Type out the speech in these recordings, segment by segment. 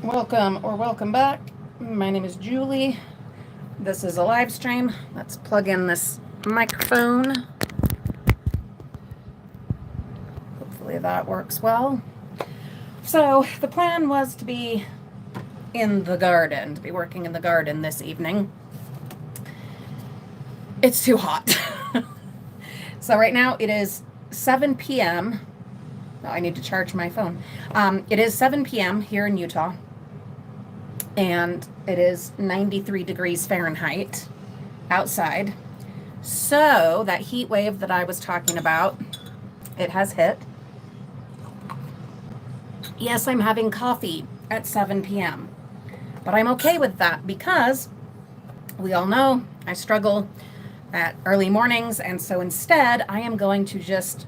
Welcome back. My name is Julie. This is a live stream. Let's plug in this microphone. Hopefully that works well. So, the plan was to be in the garden, to be working in the garden this evening. It's too hot. So, right now it is 7 p.m. Oh, I need to charge my phone. It is 7 p.m. here in Utah, and it is 93 degrees Fahrenheit outside. So that heat wave that I was talking about, it has hit. Yes, I'm having coffee at 7 p.m., but I'm okay with that because we all know I struggle at early mornings, and so instead I am going to just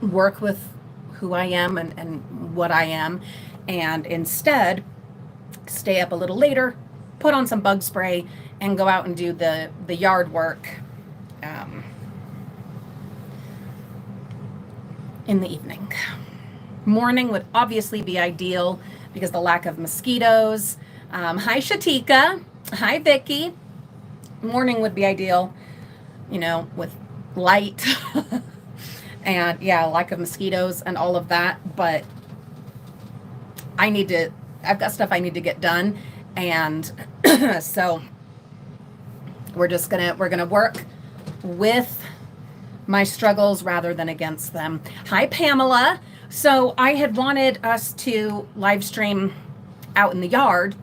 work with who I am and what I am, and instead stay up a little later, put on some bug spray, and go out and do the yard work in the evening. Morning would obviously be ideal because the lack of mosquitoes. Hi, Shatika. Hi, Vicky. Morning would be ideal, with light and lack of mosquitoes and all of that. But I've got stuff I need to get done. And so we're going to work with my struggles rather than against them. Hi, Pamela. So I had wanted us to live stream out in the yard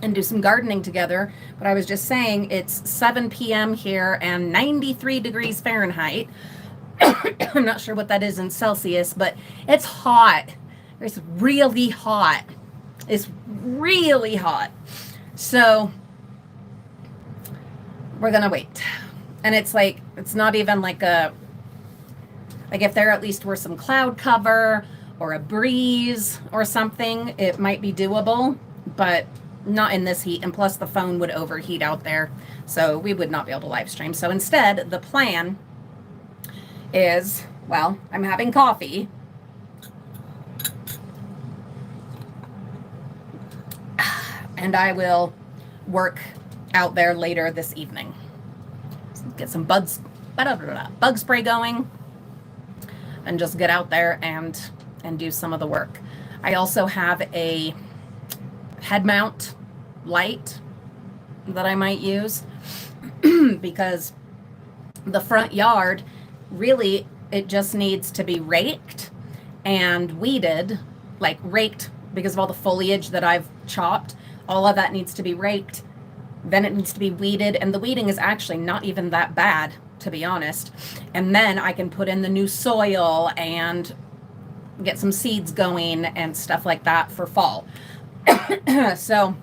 and do some gardening together, but I was just saying it's 7 p.m. here and 93 degrees Fahrenheit. I'm not sure what that is in Celsius, but it's hot. It's really hot. It's really hot. So we're going to wait. And it's not even like if there at least were some cloud cover or a breeze or something, it might be doable, but not in this heat. And plus the phone would overheat out there, so we would not be able to live stream. So instead, the plan is, I'm having coffee. And I will work out there later this evening. Get some bug spray going and just get out there and do some of the work. I also have a head mount light that I might use because the front yard, really, it just needs to be raked and weeded, like raked because of all the foliage that I've chopped. All of that needs to be raked. Then it needs to be weeded, and the weeding is actually not even that bad, to be honest. And then I can put in the new soil and get some seeds going and stuff like that for fall. So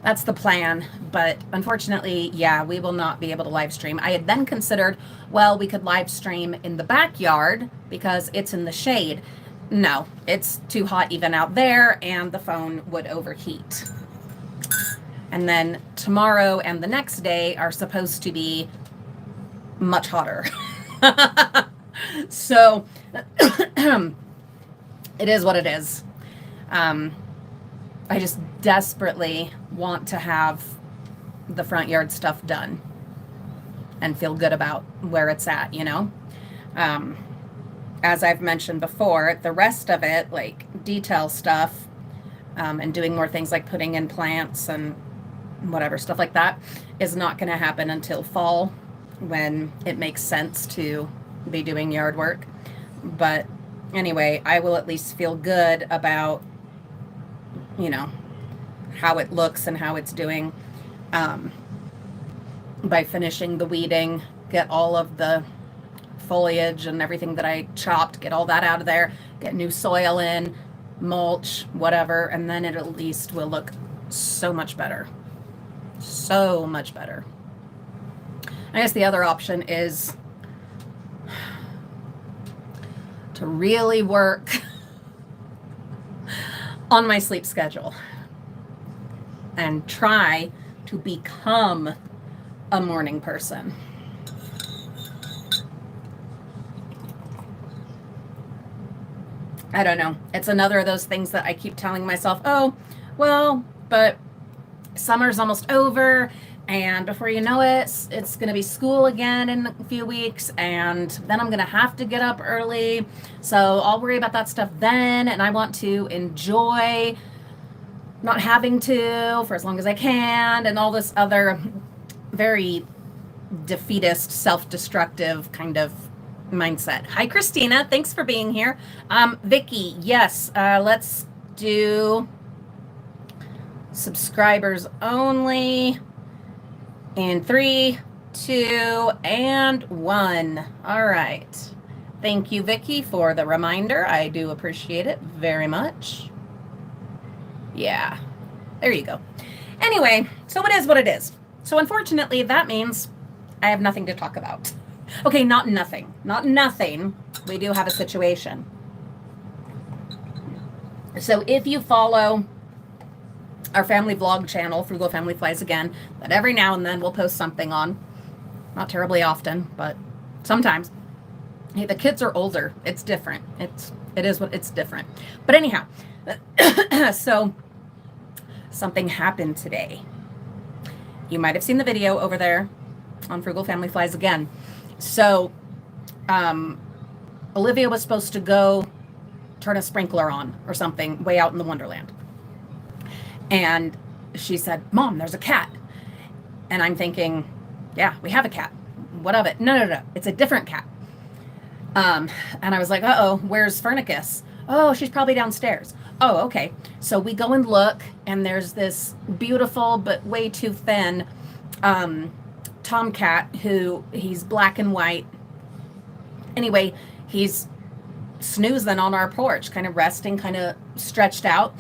that's the plan. But unfortunately, we will not be able to live stream. I had then considered, we could live stream in the backyard because it's in the shade. No, it's too hot even out there, and the phone would overheat. And then tomorrow and the next day are supposed to be much hotter. So it is what it is. I just desperately want to have the front yard stuff done and feel good about where it's at, As I've mentioned before, the rest of it, like detail stuff, and doing more things like putting in plants and whatever stuff like that, is not going to happen until fall, when it makes sense to be doing yard work. But anyway, I will at least feel good about, how it looks and how it's doing, by finishing the weeding, get all of the foliage and everything that I chopped, get all that out of there, get new soil in, mulch, whatever, and then it at least will look so much better. So much better. I guess the other option is to really work on my sleep schedule and try to become a morning person. I don't know. It's another of those things that I keep telling myself, oh, well, but summer's almost over, and before you know it, it's going to be school again in a few weeks, and then I'm going to have to get up early. So I'll worry about that stuff then, and I want to enjoy not having to for as long as I can, and all this other very defeatist, self-destructive kind of mindset. Hi, Christina. Thanks for being here. Vicky, yes, let's do subscribers only in 3, 2, and 1. All right. Thank you, Vicky, for the reminder. I do appreciate it very much. Yeah, there you go. Anyway, so it is what it is. So unfortunately, that means I have nothing to talk about. Okay, not nothing. Not nothing. We do have a situation. So if you follow our family vlog channel, Frugal Family Flies Again, that every now and then we'll post something on. Not terribly often, but sometimes. Hey, the kids are older. It's different. It's different. But anyhow, so something happened today. You might have seen the video over there on Frugal Family Flies Again. So Olivia was supposed to go turn a sprinkler on or something way out in the Wonderland. And she said, Mom, there's a cat. And I'm thinking, yeah, we have a cat. What of it? No. It's a different cat. And I was like, uh-oh, where's Fernicus? Oh, she's probably downstairs. Oh, okay. So we go and look, and there's this beautiful but way too thin tomcat he's black and white. Anyway, he's snoozing on our porch, kind of resting, kind of stretched out.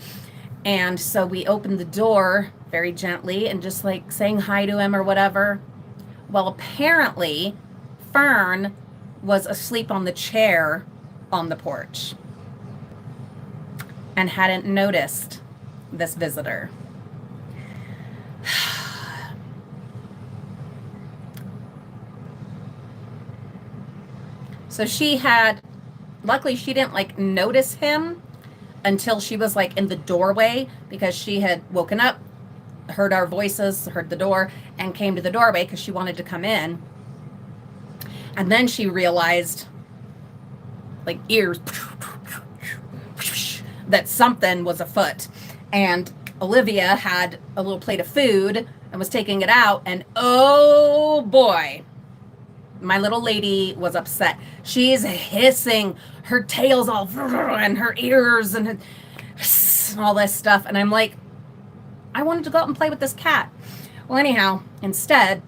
And so we opened the door very gently and just like saying hi to him or whatever. Well, apparently Fern was asleep on the chair on the porch and hadn't noticed this visitor. So luckily she didn't like notice him until she was like in the doorway, because she had woken up, heard our voices, heard the door, and came to the doorway because she wanted to come in. And then she realized, like ears, that something was afoot. And Olivia had a little plate of food and was taking it out, and oh boy, my little lady was upset. She's hissing, her tail's all, and her ears and all this stuff. And I'm like, I wanted to go out and play with this cat. Well, anyhow, instead,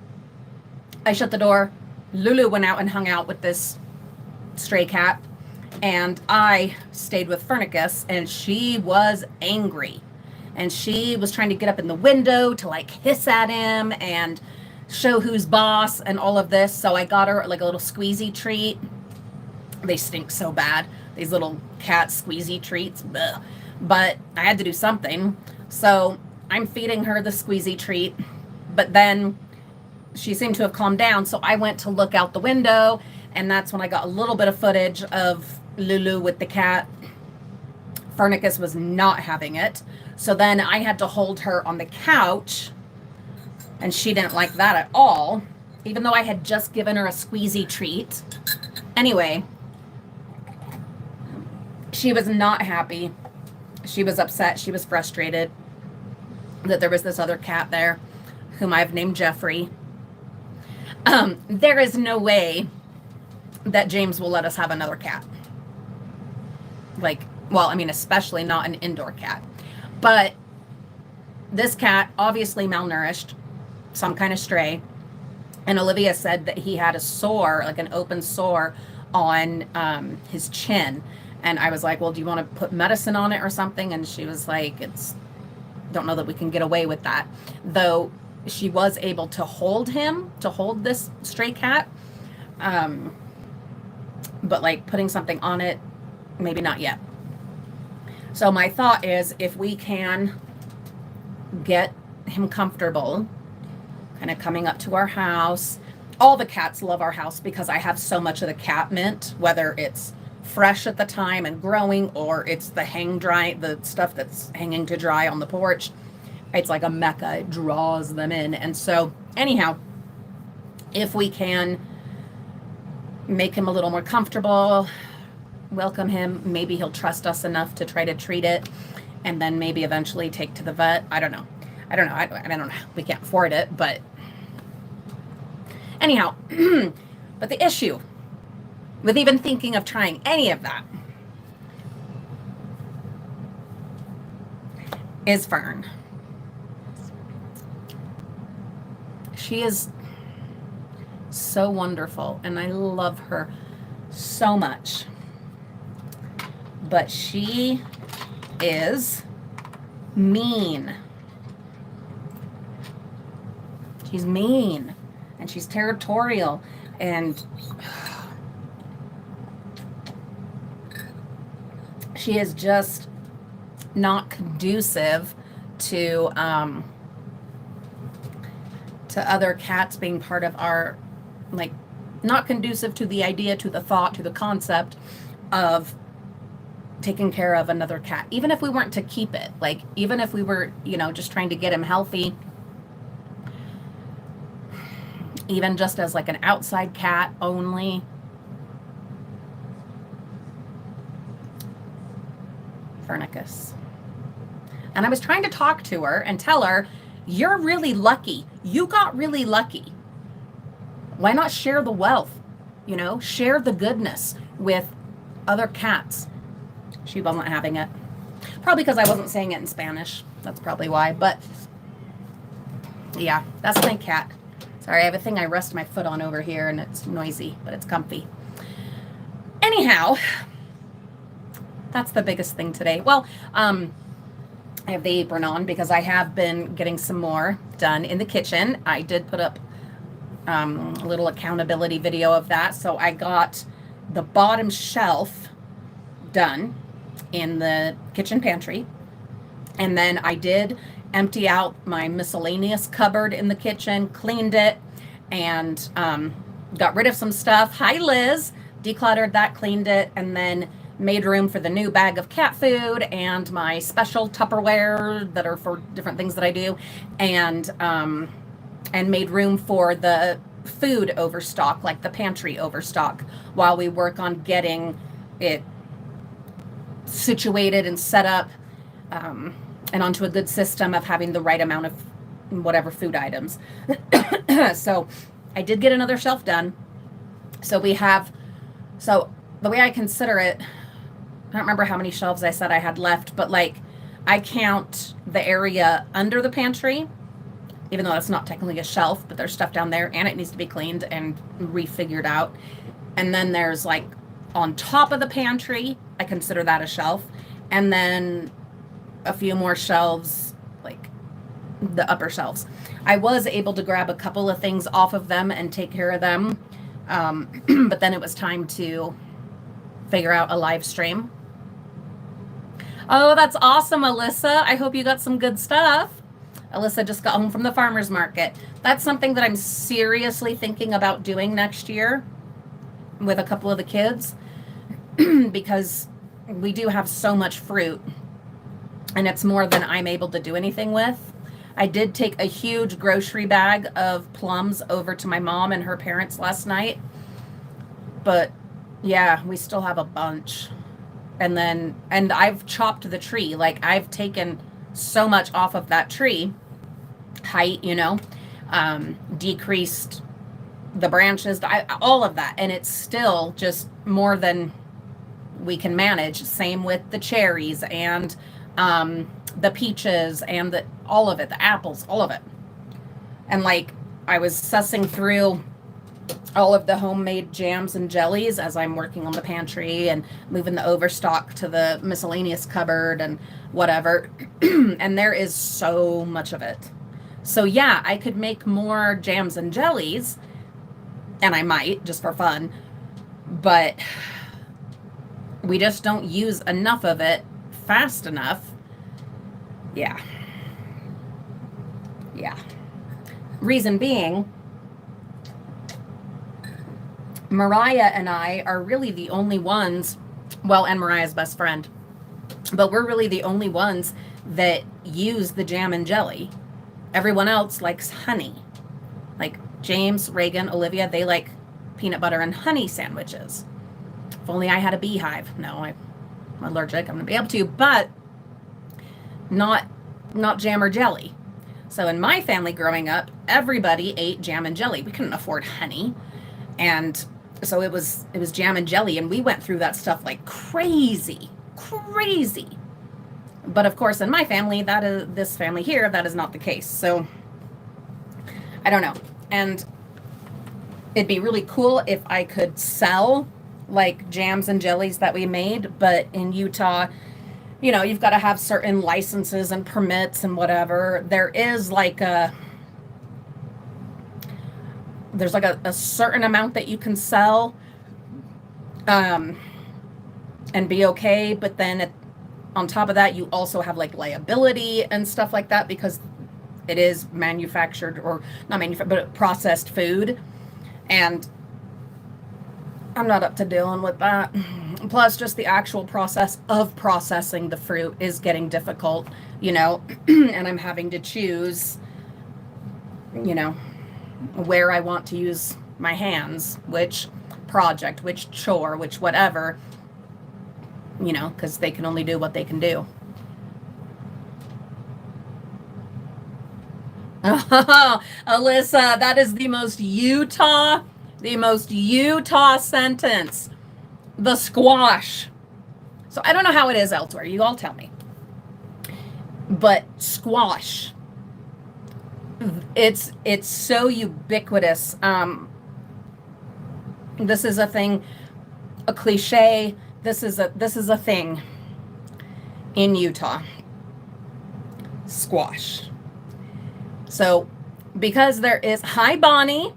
I shut the door. Lulu went out and hung out with this stray cat. And I stayed with Fernicus, and she was angry. And she was trying to get up in the window to like hiss at him and show who's boss and all of this. So I got her like a little squeezy treat. They stink so bad, these little cat squeezy treats. Blech. But I had to do something. So I'm feeding her the squeezy treat. But then she seemed to have calmed down. So I went to look out the window, and that's when I got a little bit of footage of Lulu with the cat. Fernicus was not having it. So then I had to hold her on the couch, and she didn't like that at all, even though I had just given her a squeezy treat. Anyway, she was not happy. She was upset. She was frustrated that there was this other cat there, whom I've named Jeffrey. There is no way that James will let us have another cat. Like, well, I mean, especially not an indoor cat. But this cat, obviously malnourished, some kind of stray. And Olivia said that he had a sore, like an open sore on his chin. And I was like, well, do you want to put medicine on it or something? And she was like, don't know that we can get away with that. Though she was able to hold this stray cat. But like putting something on it, maybe not yet. So my thought is, if we can get him comfortable, kind of coming up to our house. All the cats love our house because I have so much of the cat mint, whether it's fresh at the time and growing, or it's the stuff that's hanging to dry on the porch. It's like a mecca. It draws them in. And so anyhow, if we can make him a little more comfortable, welcome him, maybe he'll trust us enough to try to treat it, and then maybe eventually take to the vet. I don't know. I don't know. We can't afford it, but anyhow, but the issue with even thinking of trying any of that is Fern. She is so wonderful, and I love her so much. But she is mean. She's mean, and she's territorial, and she is just not conducive to other cats being part of our, like, not conducive to the idea, to the thought, to the concept of taking care of another cat, even if we weren't to keep it. Like, even if we were, just trying to get him healthy, even just as like an outside cat only. Fernicus. And I was trying to talk to her and tell her, you're really lucky. You got really lucky. Why not share the wealth? Share the goodness with other cats. She wasn't having it. Probably because I wasn't saying it in Spanish. That's probably why. But yeah, that's my cat. Sorry, I have a thing I rest my foot on over here, and it's noisy, but it's comfy. Anyhow, that's the biggest thing today. Well, I have the apron on because I have been getting some more done in the kitchen. I did put up a little accountability video of that. So I got the bottom shelf done in the kitchen pantry. And then I did empty out my miscellaneous cupboard in the kitchen, cleaned it, and got rid of some stuff. Hi, Liz. Decluttered that, cleaned it, and then made room for the new bag of cat food and my special Tupperware that are for different things that I do, and made room for the food overstock, like the pantry overstock, while we work on getting it situated and set up, and onto a good system of having the right amount of whatever food items. So I did get another shelf done. So the way I consider it, I don't remember how many shelves I said I had left, but like I count the area under the pantry, even though that's not technically a shelf, but there's stuff down there and it needs to be cleaned and refigured out. And then there's like on top of the pantry, I consider that a shelf. And then a few more shelves, like the upper shelves. I was able to grab a couple of things off of them and take care of them. But then it was time to figure out a live stream. Oh, that's awesome, Alyssa. I hope you got some good stuff. Alyssa just got home from the farmer's market. That's something that I'm seriously thinking about doing next year with a couple of the kids, because we do have so much fruit and it's more than I'm able to do anything with. I did take a huge grocery bag of plums over to my mom and her parents last night, but yeah, we still have a bunch. And I've chopped the tree. Like I've taken so much off of that tree height, decreased the branches, all of that. And it's still just more than we can manage. Same with the cherries and the peaches and all of it, the apples, all of it. And like I was sussing through all of the homemade jams and jellies as I'm working on the pantry and moving the overstock to the miscellaneous cupboard and whatever. And there is so much of it. So yeah, I could make more jams and jellies, and I might just for fun, but we just don't use enough of it fast enough. Yeah. Reason being, Mariah and I are really the only ones Well, and Mariah's best friend. But we're really the only ones that use the jam and jelly. Everyone else likes honey. Like James, Reagan, Olivia, they like peanut butter and honey sandwiches. If only I had a beehive. No, I'm allergic. I'm going to be able to, but not jam or jelly. So in my family growing up, everybody ate jam and jelly. We couldn't afford honey. And so it was jam and jelly, and we went through that stuff like crazy. But of course, in my family, this family here, that is not the case. So I don't know. And it'd be really cool if I could sell like jams and jellies that we made, but in Utah, you know, you've got to have certain licenses and permits and whatever. There's like a certain amount that you can sell and be okay, but then on top of that, you also have like liability and stuff like that, because it is manufactured, or not manufactured, but processed food. And I'm not up to dealing with that. Plus, just the actual process of processing the fruit is getting difficult, you know, and I'm having to choose, you know, where I want to use my hands, which project, which chore, which whatever, you know, because they can only do what they can do. Alyssa, that is the most Utah sentence. The squash. So I don't know how it is elsewhere. You all tell me. But squash. It's so ubiquitous. This is a thing, a cliche. This is a thing in Utah. Squash. So because there is, hi Bonnie,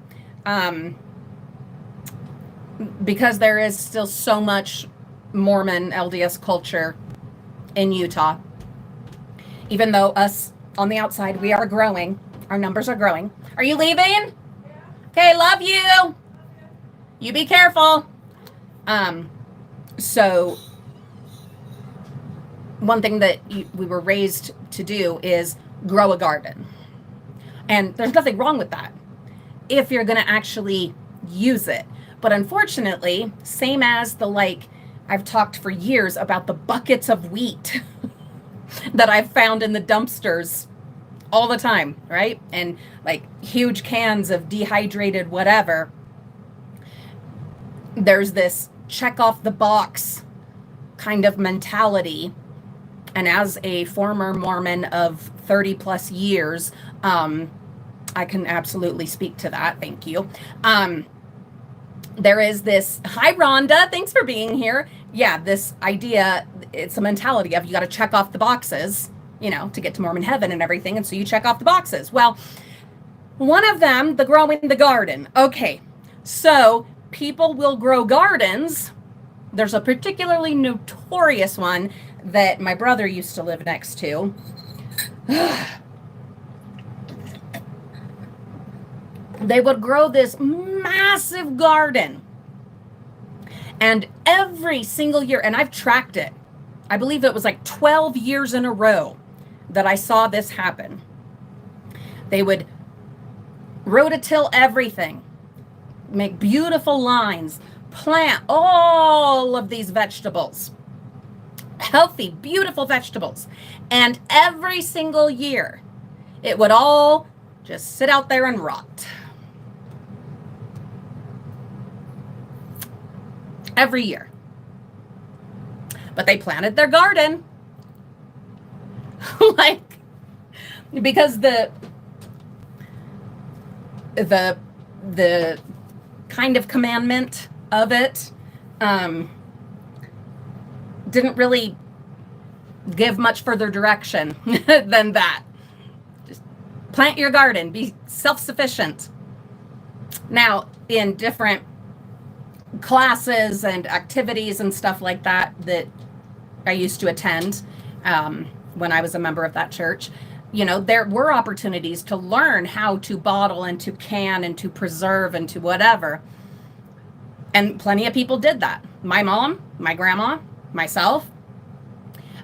because there is still so much Mormon LDS culture in Utah, even though us on the outside, we are growing, our numbers are growing. Are you leaving? Yeah. Okay, love you. You be careful. So one thing that we were raised to do is grow a garden. And there's nothing wrong with that if you're going to actually use it. But unfortunately, same as I've talked for years about the buckets of wheat that I've found in the dumpsters all the time, right? And like huge cans of dehydrated whatever. There's this check off the box kind of mentality. And as a former Mormon of 30 plus years, I can absolutely speak to that. Thank you. There is this, hi Rhonda, thanks for being here. Yeah, this idea, it's a mentality of you got to check off the boxes, you know, to get to Mormon heaven and everything. And so you check off the boxes. Well, one of them, the growing the garden. Okay, so people will grow gardens. There's a particularly notorious one that my brother used to live next to. They would grow this massive garden. And every single year, and I've tracked it, I believe it was like 12 years in a row that I saw this happen. They would rototill everything, make beautiful lines, plant all of these vegetables, healthy, beautiful vegetables. And every single year, it would all just sit out there and rot. Every year. But they planted their garden. Because the kind of commandment of it didn't really give much further direction than that. Just plant your garden, be self-sufficient. Now, in different classes and activities and stuff like that I used to attend when I was a member of that church, you know, there were opportunities to learn how to bottle and to can and to preserve and to whatever. And plenty of people did that. My mom, my grandma, myself,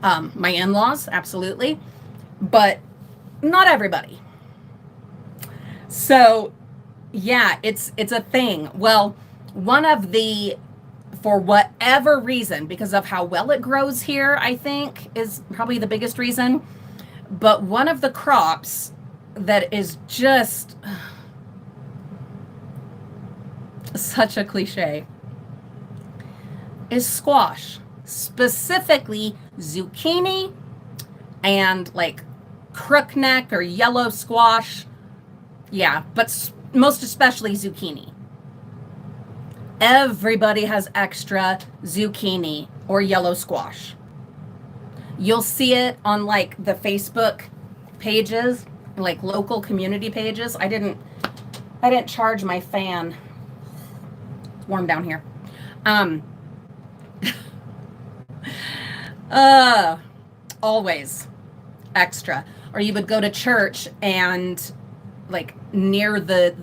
my in-laws, absolutely, but not everybody. So yeah, it's a thing. Well, one of the, for whatever reason, because of how well it grows here, I think is probably the biggest reason. But one of the crops that is just such a cliche is squash, specifically zucchini and like crookneck or yellow squash. Yeah, but most especially zucchini. Everybody has extra zucchini or yellow squash. You'll see it on like the Facebook pages, like local community pages. I didn't charge my fan. It's warm down here. Always extra. Or you would go to church and like near the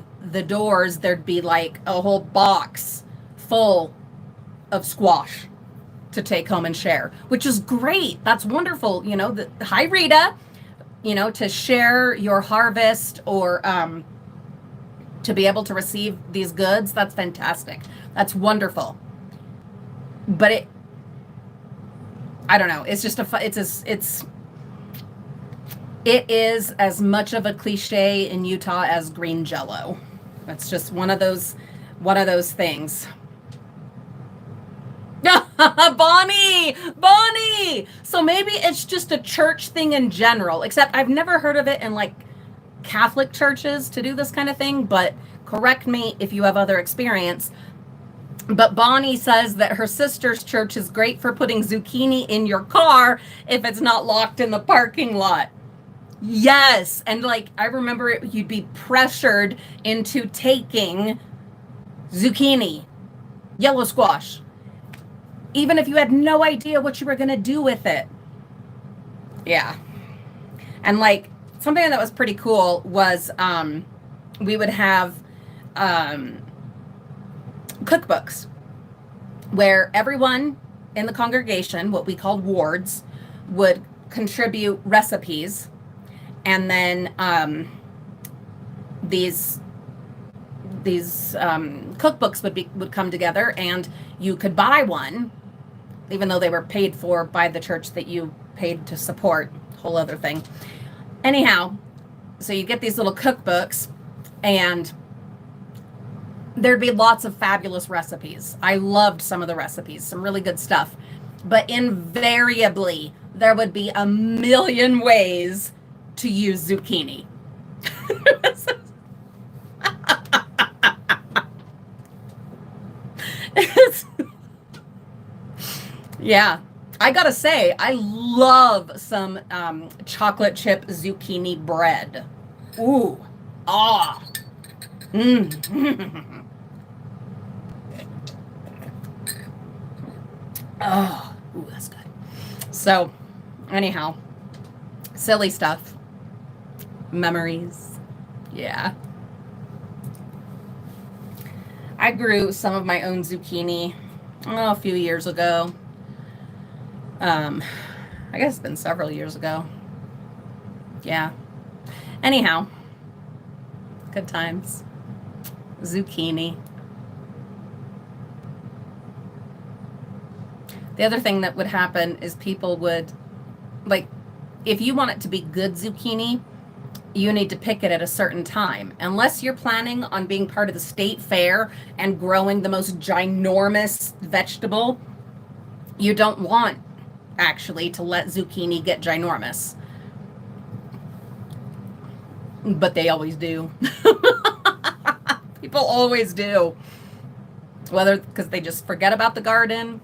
doors there'd be like a whole box full of squash to take home and share, which is great. That's wonderful. You know, hi Rita, you know, to share your harvest or to be able to receive these goods. That's fantastic. That's wonderful. But I don't know. It's just it is as much of a cliche in Utah as green Jello. That's just one of those things. Bonnie! So maybe it's just a church thing in general, except I've never heard of it in like Catholic churches to do this kind of thing, but correct me if you have other experience. But Bonnie says that her sister's church is great for putting zucchini in your car if it's not locked in the parking lot. Yes. And like, I remember you'd be pressured into taking zucchini, yellow squash, even if you had no idea what you were going to do with it. Yeah. And like something that was pretty cool was we would have cookbooks where everyone in the congregation, what we called wards, would contribute recipes. And then these cookbooks would come together, and you could buy one, even though they were paid for by the church that you paid to support. Whole other thing. Anyhow, so you get these little cookbooks, and there'd be lots of fabulous recipes. I loved some of the recipes, some really good stuff. But invariably, there would be a million ways to use zucchini. Yeah, I gotta say, I love some chocolate chip zucchini bread. Ooh, ah, oh, ooh, that's good. So, anyhow, silly stuff. Memories. Yeah. I grew some of my own zucchini a few years ago. I guess it's been several years ago. Yeah. Anyhow, good times. Zucchini. The other thing that would happen is people would, like, if you want it to be good zucchini, you need to pick it at a certain time. Unless you're planning on being part of the state fair and growing the most ginormous vegetable, you don't want actually to let zucchini get ginormous. But they always do. People always do. Whether because they just forget about the garden,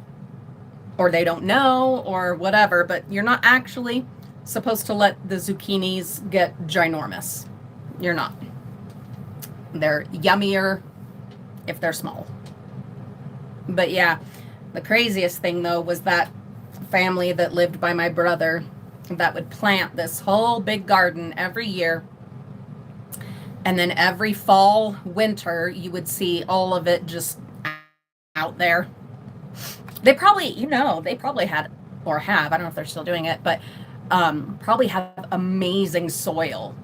or they don't know, or whatever, but you're not actually supposed to let the zucchinis get ginormous. You're not. They're yummier if they're small. But yeah, the craziest thing though was that family that lived by my brother that would plant this whole big garden every year. And then every fall, winter, you would see all of it just out there. They probably, they probably had or have, I don't know if they're still doing it, but probably have amazing soil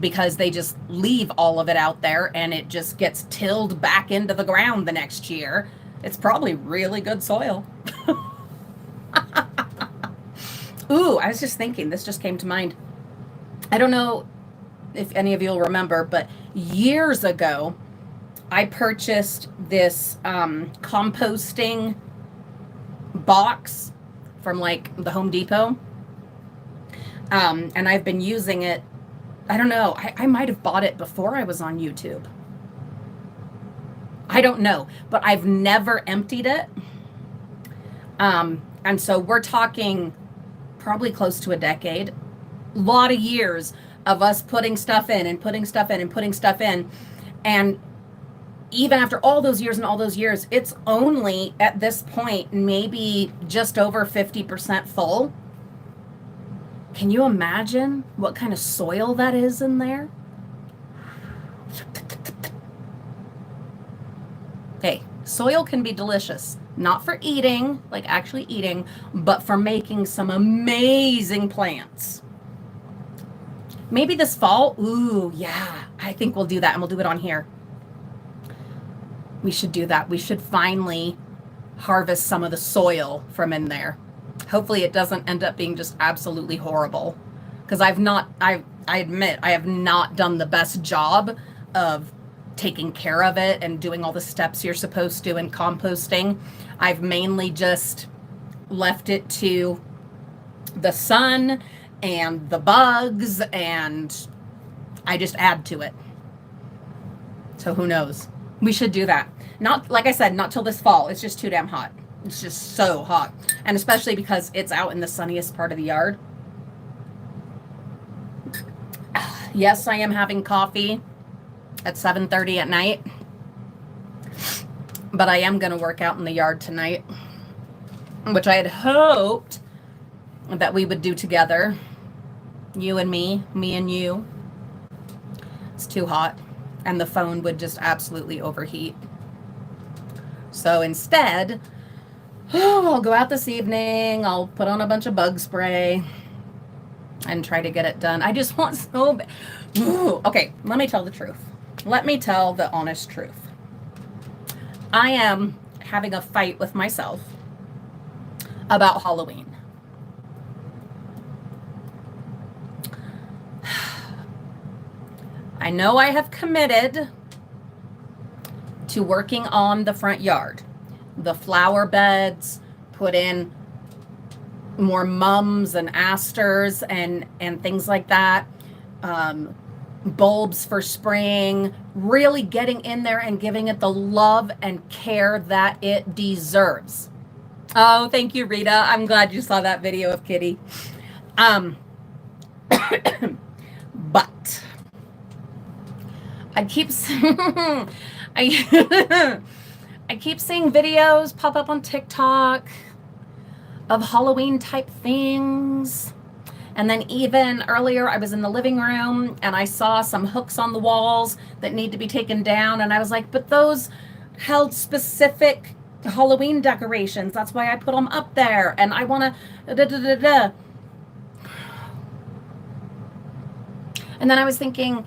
because they just leave all of it out there and it just gets tilled back into the ground the next year. It's probably really good soil. Ooh, I was just thinking, this just came to mind. I don't know if any of you will remember, but years ago, I purchased this composting box from like the Home Depot. And I've been using it. I don't know. I might have bought it before I was on YouTube. I don't know, but I've never emptied it. And so we're talking probably close to a decade, a lot of years of us putting stuff in and putting stuff in and putting stuff in. And even after all those years and all those years, it's only at this point, maybe just over 50% full. Can you imagine what kind of soil that is in there? Hey, soil can be delicious, not for eating, like actually eating, but for making some amazing plants. Maybe this fall, ooh, yeah, I think we'll do that, and we'll do it on here. We should do that. We should finally harvest some of the soil from in there. Hopefully it doesn't end up being just absolutely horrible, because I admit I have not done the best job of taking care of it and doing all the steps you're supposed to in composting. I've mainly just left it to the sun and the bugs, and I just add to it. So who knows? We should do that. Not, like I said, not till this fall. It's just too damn hot. It's just so hot. And especially because it's out in the sunniest part of the yard. Yes, I am having coffee at 7:30 at night. But I am going to work out in the yard tonight, which I had hoped that we would do together. You and me and you. It's too hot. And the phone would just absolutely overheat. So instead, I'll go out this evening. I'll put on a bunch of bug spray and try to get it done. I just want so bad. Okay, let me tell the truth. Let me tell the honest truth. I am having a fight with myself about Halloween. I know I have committed to working on the front yard, the flower beds, put in more mums and asters and things like that, bulbs for spring, really getting in there and giving it the love and care that it deserves. Oh, thank you, Rita. I'm glad you saw that video of Kitty. But I keep I keep seeing videos pop up on TikTok of Halloween type things. And then even earlier, I was in the living room and I saw some hooks on the walls that need to be taken down. And I was like, but those held specific Halloween decorations. That's why I put them up there. And I want to And then I was thinking,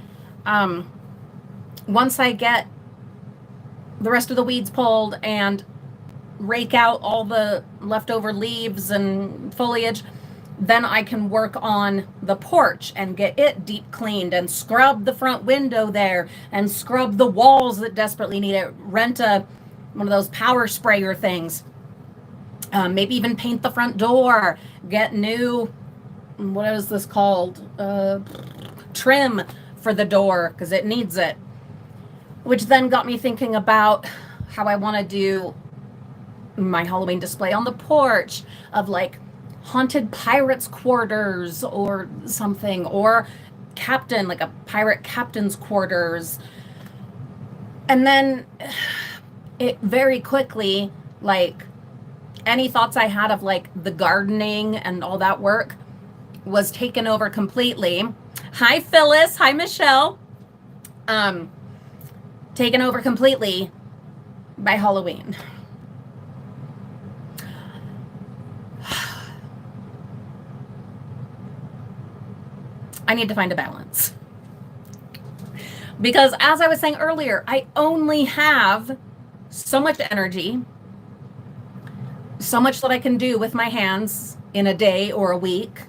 once I get the rest of the weeds pulled and rake out all the leftover leaves and foliage, then I can work on the porch and get it deep cleaned and scrub the front window there and scrub the walls that desperately need it. Rent one of those power sprayer things. Maybe even paint the front door. Get new, what is this called? Trim for the door because it needs it. Which then got me thinking about how I want to do my Halloween display on the porch of like haunted pirates quarters or something, or captain, like a pirate captain's quarters. And then it very quickly, like any thoughts I had of like the gardening and all that work was taken over completely. Hi, Phyllis. Hi, Michelle. Taken over completely by Halloween. I need to find a balance. Because as I was saying earlier, I only have so much energy, so much that I can do with my hands in a day or a week.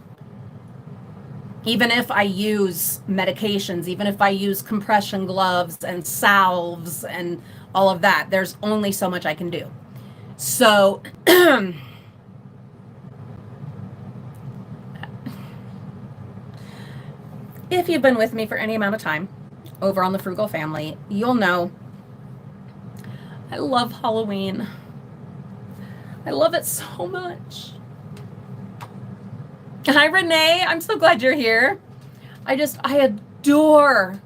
Even if I use medications, even if I use compression gloves and salves and all of that, there's only so much I can do. So if you've been with me for any amount of time over on the Frugal Family, you'll know I love Halloween. I love it so much. Hi, Renee. I'm so glad you're here. I adore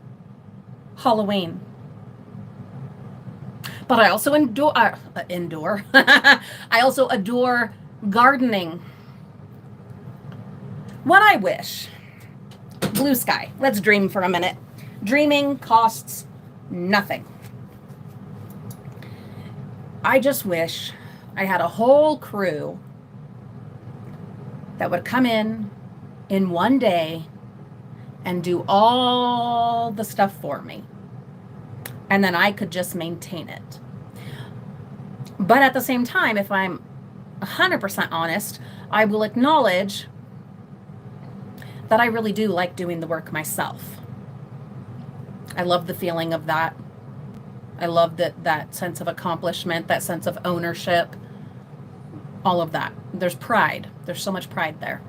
Halloween. But I also I also adore gardening. What I wish, blue sky. Let's dream for a minute. Dreaming costs nothing. I just wish I had a whole crew that would come in one day and do all the stuff for me. And then I could just maintain it. But at the same time, if I'm 100% honest, I will acknowledge that I really do like doing the work myself. I love the feeling of that. I love that sense of accomplishment, that sense of ownership, all of that. There's pride. There's so much pride there.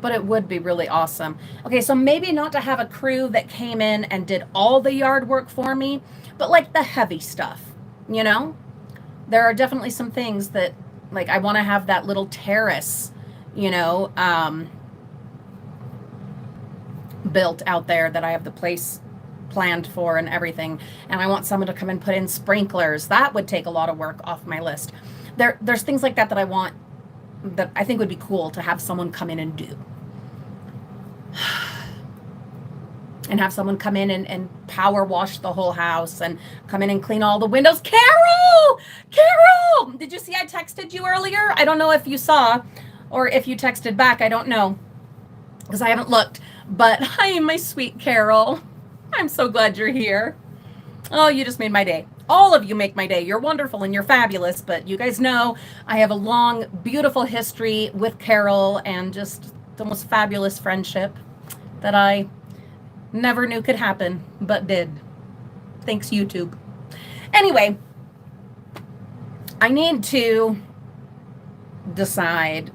But it would be really awesome. Okay, so maybe not to have a crew that came in and did all the yard work for me, but like the heavy stuff, you know? There are definitely some things that, like, I want to have that little terrace, you know, built out there that I have the place planned for and everything. And I want someone to come and put in sprinklers. That would take a lot of work off my list. There's things like that that I want, that I think would be cool to have someone come in and do. And have someone come in and power wash the whole house and come in and clean all the windows. Carol! Did you see I texted you earlier? I don't know if you saw or if you texted back. I don't know because I haven't looked. But hi, my sweet Carol. I'm so glad you're here. Oh, you just made my day. All of you make my day. You're wonderful and you're fabulous. But you guys know I have a long, beautiful history with Carol and just the most fabulous friendship that I never knew could happen, but did. Thanks, YouTube. Anyway, I need to decide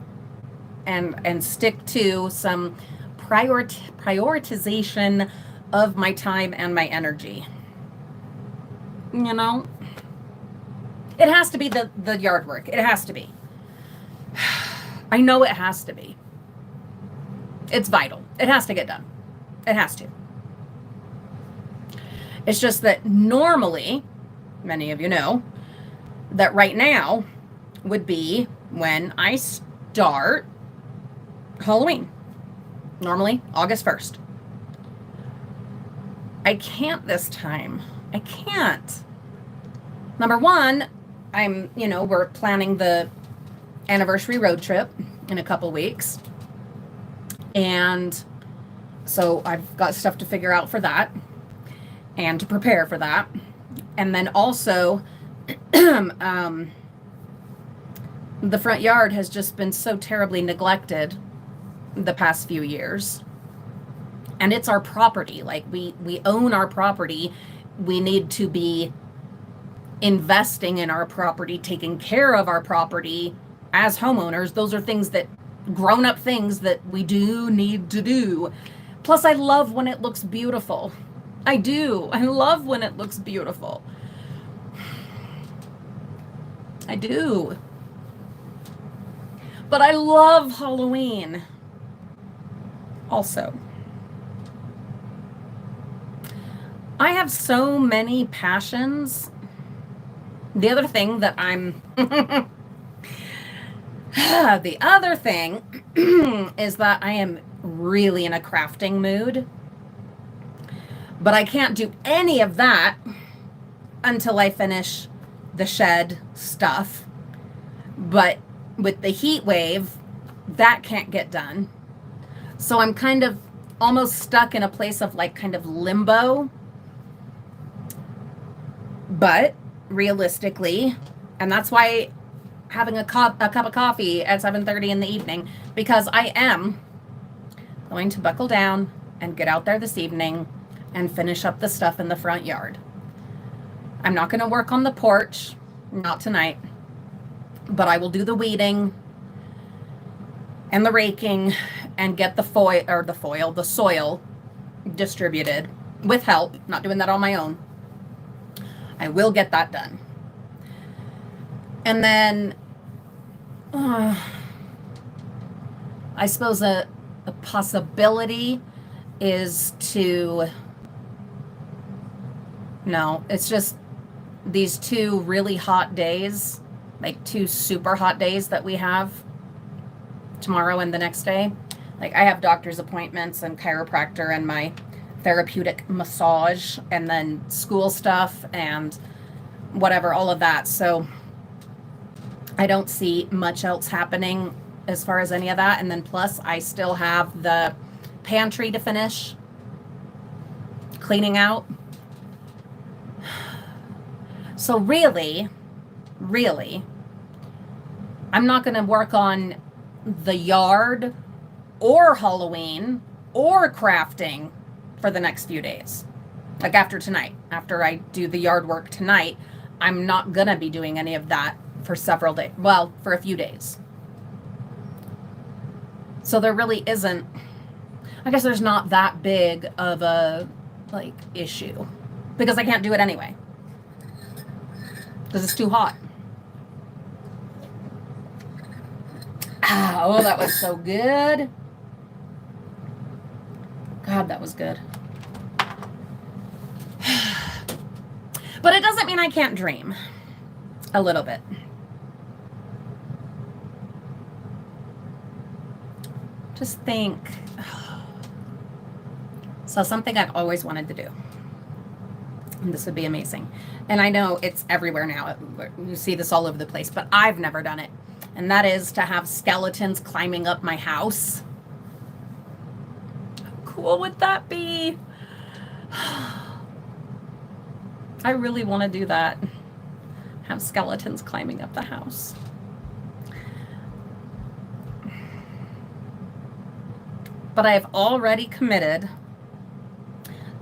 and stick to some prioritization of my time and my energy. You know, it has to be the yard work. It has to be. I know it has to be. It's vital. It has to get done. It has to. It's just that normally, many of you know, that right now would be when I start Halloween. Normally, August 1st. I can't this time. I can't. Number one, we're planning the anniversary road trip in a couple weeks. And so I've got stuff to figure out for that and to prepare for that. And then also, the front yard has just been so terribly neglected the past few years. And it's our property. Like we own our property. We need to be investing in our property, taking care of our property as homeowners. Those are things that grown-up things that we do need to do. Plus, I love when it looks beautiful. I do. I love when it looks beautiful. I do. But I love Halloween also. I have so many passions. The other thing that the other thing is that I am really in a crafting mood, but I can't do any of that until I finish the shed stuff. But with the heat wave, that can't get done. So I'm kind of almost stuck in a place of like kind of limbo. But realistically, and that's why having a cup of coffee at 7:30 in the evening, because I am going to buckle down and get out there this evening and finish up the stuff in the front yard. I'm not going to work on the porch, not tonight, but I will do the weeding and the raking and get the soil distributed with help, not doing that on my own. I will get that done. And then I suppose a possibility is it's just these 2 really hot days, like 2 super hot days that we have tomorrow and the next day. Like I have doctor's appointments and chiropractor and my therapeutic massage and then school stuff and whatever, all of that. So I don't see much else happening as far as any of that. And then plus I still have the pantry to finish cleaning out. So really, I'm not going to work on the yard or Halloween or crafting for the next few days. Like after tonight, after I do the yard work tonight, I'm not going to be doing any of that for several days. Well, for a few days. So there really isn't, I guess there's not that big of a like issue because I can't do it anyway. Because it's too hot. Oh, that was so good. God, that was good. But it doesn't mean I can't dream a little bit. Just think. So something I've always wanted to do. And this would be amazing. And I know it's everywhere now. You see this all over the place, but I've never done it. And that is to have skeletons climbing up my house. How cool would that be? I really want to do that. Have skeletons climbing up the house. But I have already committed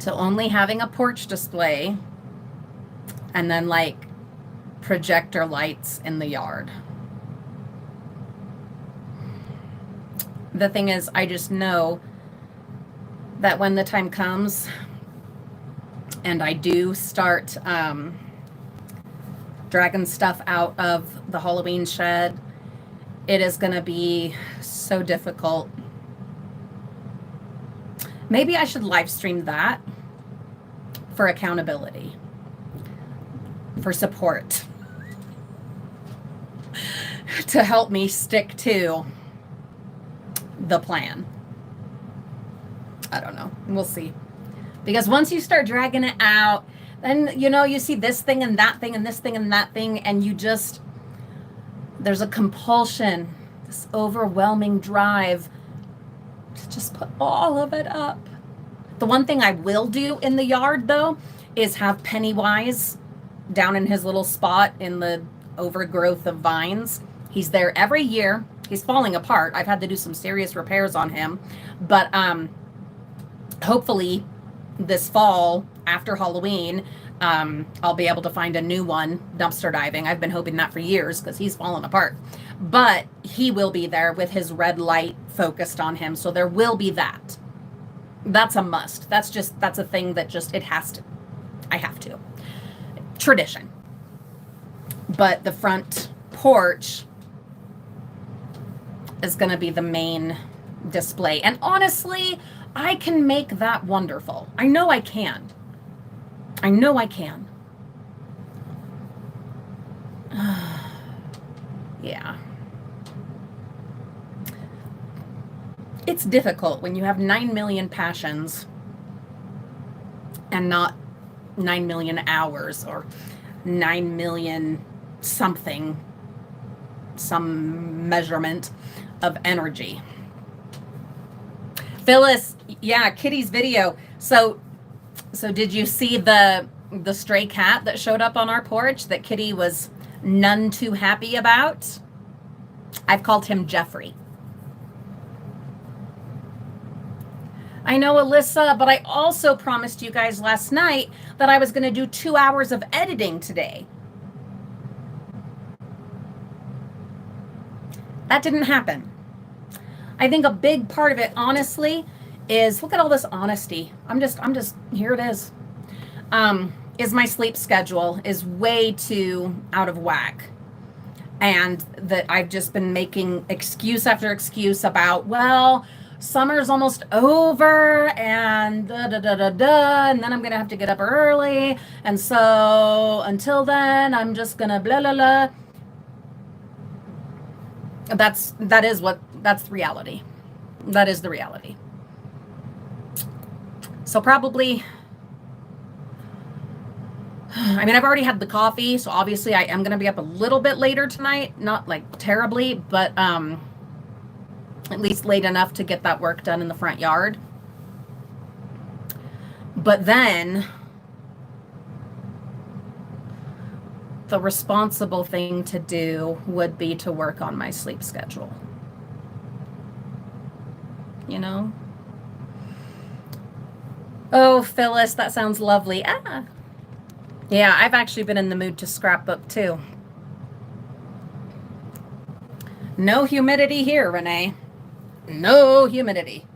to only having a porch display and then like projector lights in the yard. The thing is, I just know that when the time comes and I do start dragging stuff out of the Halloween shed, it is going to be so difficult. Maybe I should live stream that for accountability, for support, to help me stick to the plan. I don't know. We'll see. Because once you start dragging it out, then, you see this thing and that thing and this thing and that thing, and there's a compulsion, this overwhelming drive to just put all of it up. The one thing I will do in the yard, though, is have Pennywise down in his little spot in the overgrowth of vines. He's there every year. He's falling apart. I've had to do some serious repairs on him. But hopefully this fall, after Halloween, I'll be able to find a new one dumpster diving. I've been hoping that for years because he's fallen apart. But he will be there with his red light focused on him. So there will be that. That's a must. That's a thing that it has to. I have to. Tradition. But the front porch is going to be the main display. And honestly, I can make that wonderful. I know I can. Yeah. It's difficult when you have 9 million passions and not 9 million hours or 9 million something some measurement of energy. Phyllis, yeah, Kitty's video. So did you see the stray cat that showed up on our porch that Kitty was none too happy about? I've called him Jeffrey. I know, Alyssa, but I also promised you guys last night that I was going to do 2 hours of editing today. That didn't happen. I think a big part of it, honestly, is look at all this honesty. I'm just here it is. Is my sleep schedule is way too out of whack. And that I've just been making excuse after excuse about, well, summer's almost over and and then I'm gonna have to get up early, and so until then I'm just gonna blah blah blah. That's the reality. That is the reality. So probably, I mean, I've already had the coffee, so obviously I am gonna be up a little bit later tonight, not like terribly, but at least late enough to get that work done in the front yard. But then the responsible thing to do would be to work on my sleep schedule. You know? Oh, Phyllis, that sounds lovely. Yeah, I've actually been in the mood to scrapbook too. No humidity here, Renee. No humidity.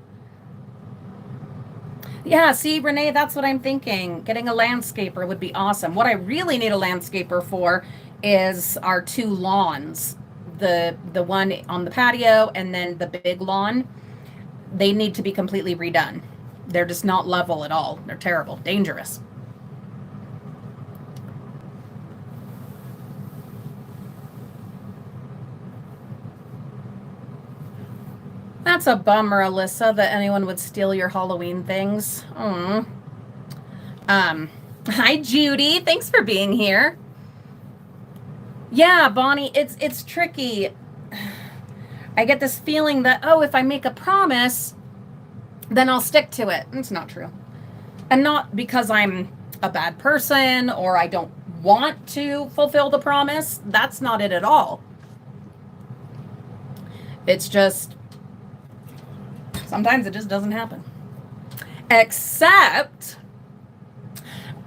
Yeah, see, Renee, that's what I'm thinking. Getting a landscaper would be awesome. What I really need a landscaper for is our 2 lawns. The one on the patio and then the big lawn. They need to be completely redone. They're just not level at all. They're terrible, dangerous. That's a bummer, Alyssa, that anyone would steal your Halloween things. Hi, Judy. Thanks for being here. Yeah, Bonnie, it's tricky. I get this feeling that, oh, if I make a promise, then I'll stick to it. It's not true. And not because I'm a bad person or I don't want to fulfill the promise. That's not it at all. It's just, sometimes it just doesn't happen. Except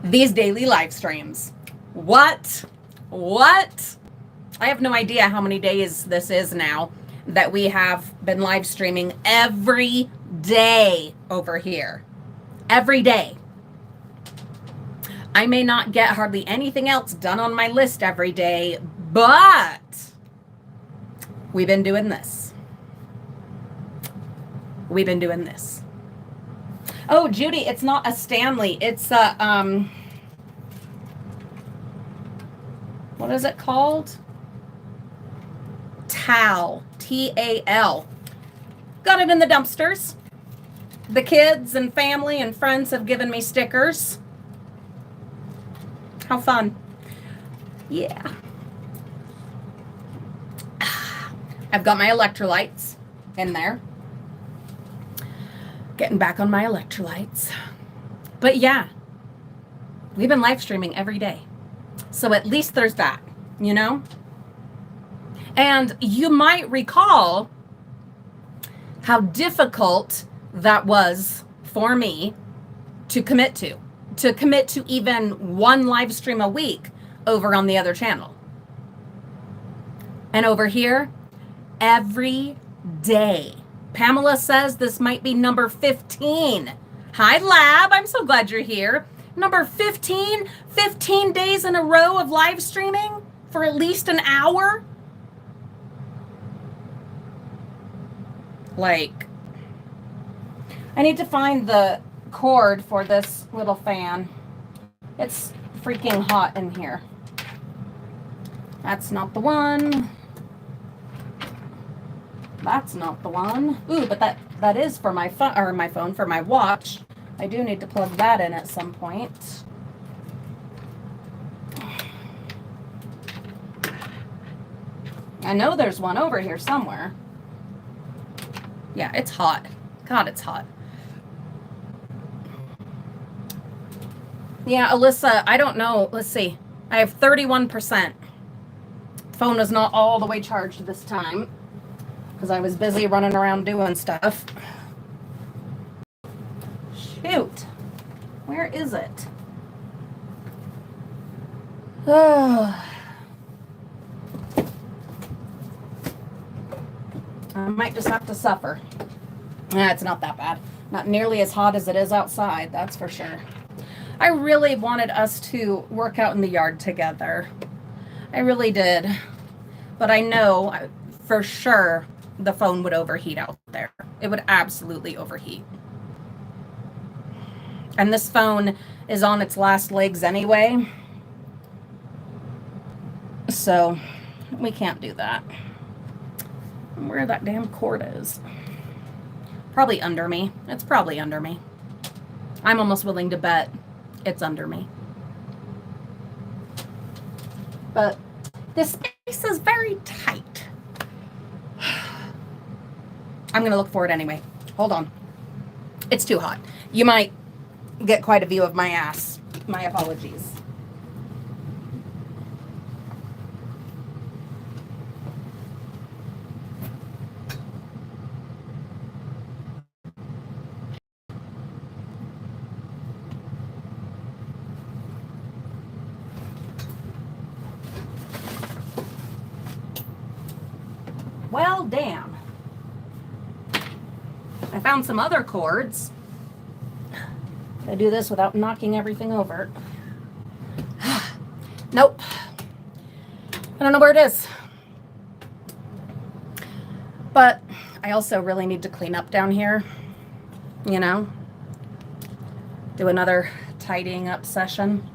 these daily live streams. What? I have no idea how many days this is now that we have been live streaming every day over here. Every day. I may not get hardly anything else done on my list every day, but we've been doing this. We've been doing this. Oh, Judy, it's not a Stanley. It's a, what is it called? Tal. T-A-L. Got it in the dumpsters. The kids and family and friends have given me stickers. How fun. Yeah. I've got my electrolytes in there. Getting back on my electrolytes. But yeah, we've been live streaming every day. So at least there's that, you know? And you might recall how difficult that was for me to commit to even one live stream a week over on the other channel. And over here, every day. Pamela says this might be number 15. Hi, Lab. I'm so glad you're here. Number 15? 15 days in a row of live streaming for at least an hour? Like, I need to find the cord for this little fan. It's freaking hot in here. That's not the one. That's not the one. Ooh, but that is for my phone, or my phone, for my watch. I do need to plug that in at some point. I know there's one over here somewhere. Yeah, it's hot. God, it's hot. Yeah, Alyssa, I don't know. Let's see. I have 31%. Phone was not all the way charged this time because I was busy running around doing stuff. Shoot. Where is it? Oh. I might just have to suffer. Nah, it's not that bad. Not nearly as hot as it is outside, that's for sure. I really wanted us to work out in the yard together. I really did. But I know for sure the phone would overheat out there. It would absolutely overheat. And this phone is on its last legs anyway. So we can't do that. Where that damn cord is. Probably under me. It's probably under me. I'm almost willing to bet it's under me. But this space is very tight. I'm going to look for it anyway. Hold on. It's too hot. You might get quite a view of my ass. My apologies. Well, damn. I found some other cords. I do this without knocking everything over. Nope. I don't know where it is. But I also really need to clean up down here. You know? Do another tidying up session.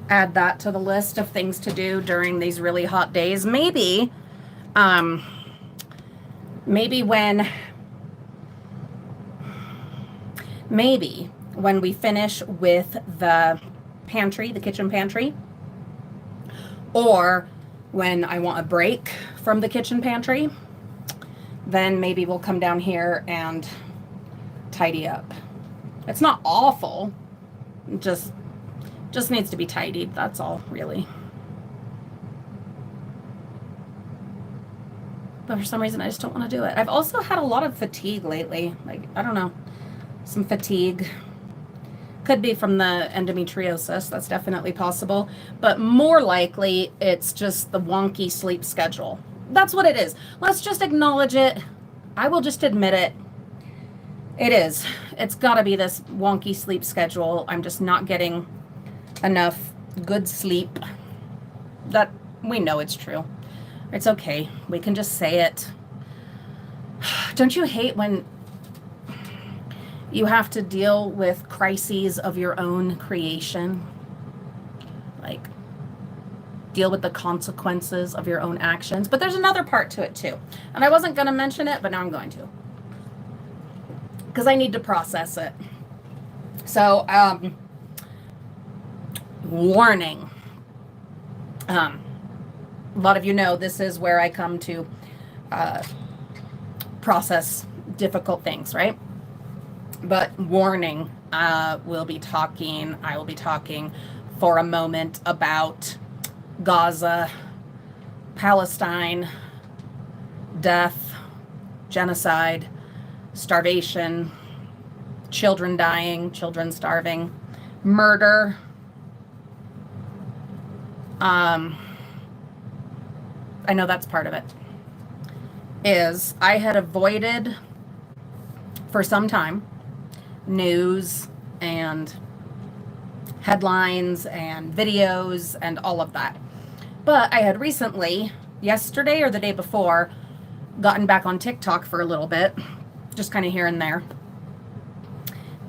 Add that to the list of things to do during these really hot days. Maybe when we finish with the pantry, the kitchen pantry, or when I want a break from the kitchen pantry, then maybe we'll come down here and tidy up. It's not awful, just needs to be tidied, that's all, really. But for some reason, I just don't want to do it. I've also had a lot of fatigue lately. Like, I don't know, some fatigue. Could be from the endometriosis, that's definitely possible. But more likely, it's just the wonky sleep schedule. That's what it is. Let's just acknowledge it. I will just admit it. It is. It's got to be this wonky sleep schedule. I'm just not getting enough good sleep. That we know it's true. It's okay. We can just say it. Don't you hate when you have to deal with crises of your own creation? Like, deal with the consequences of your own actions. But there's another part to it too. And I wasn't going to mention it, but now I'm going to. Because I need to process it. So, warning. A lot of you know this is where I come to process difficult things, right? But warning, I will be talking for a moment about Gaza, Palestine, death, genocide, starvation, children dying, children starving, murder. I know that's part of it. I had avoided for some time news and headlines and videos and all of that. But I had recently, yesterday or the day before, gotten back on TikTok for a little bit, just kind of here and there.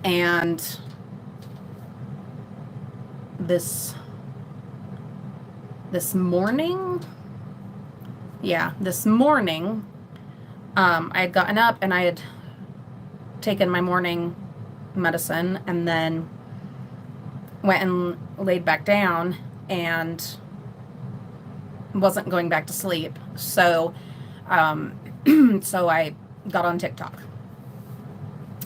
And this morning, I had gotten up and I had taken my morning medicine and then went and laid back down, and wasn't going back to sleep. So, so I got on TikTok.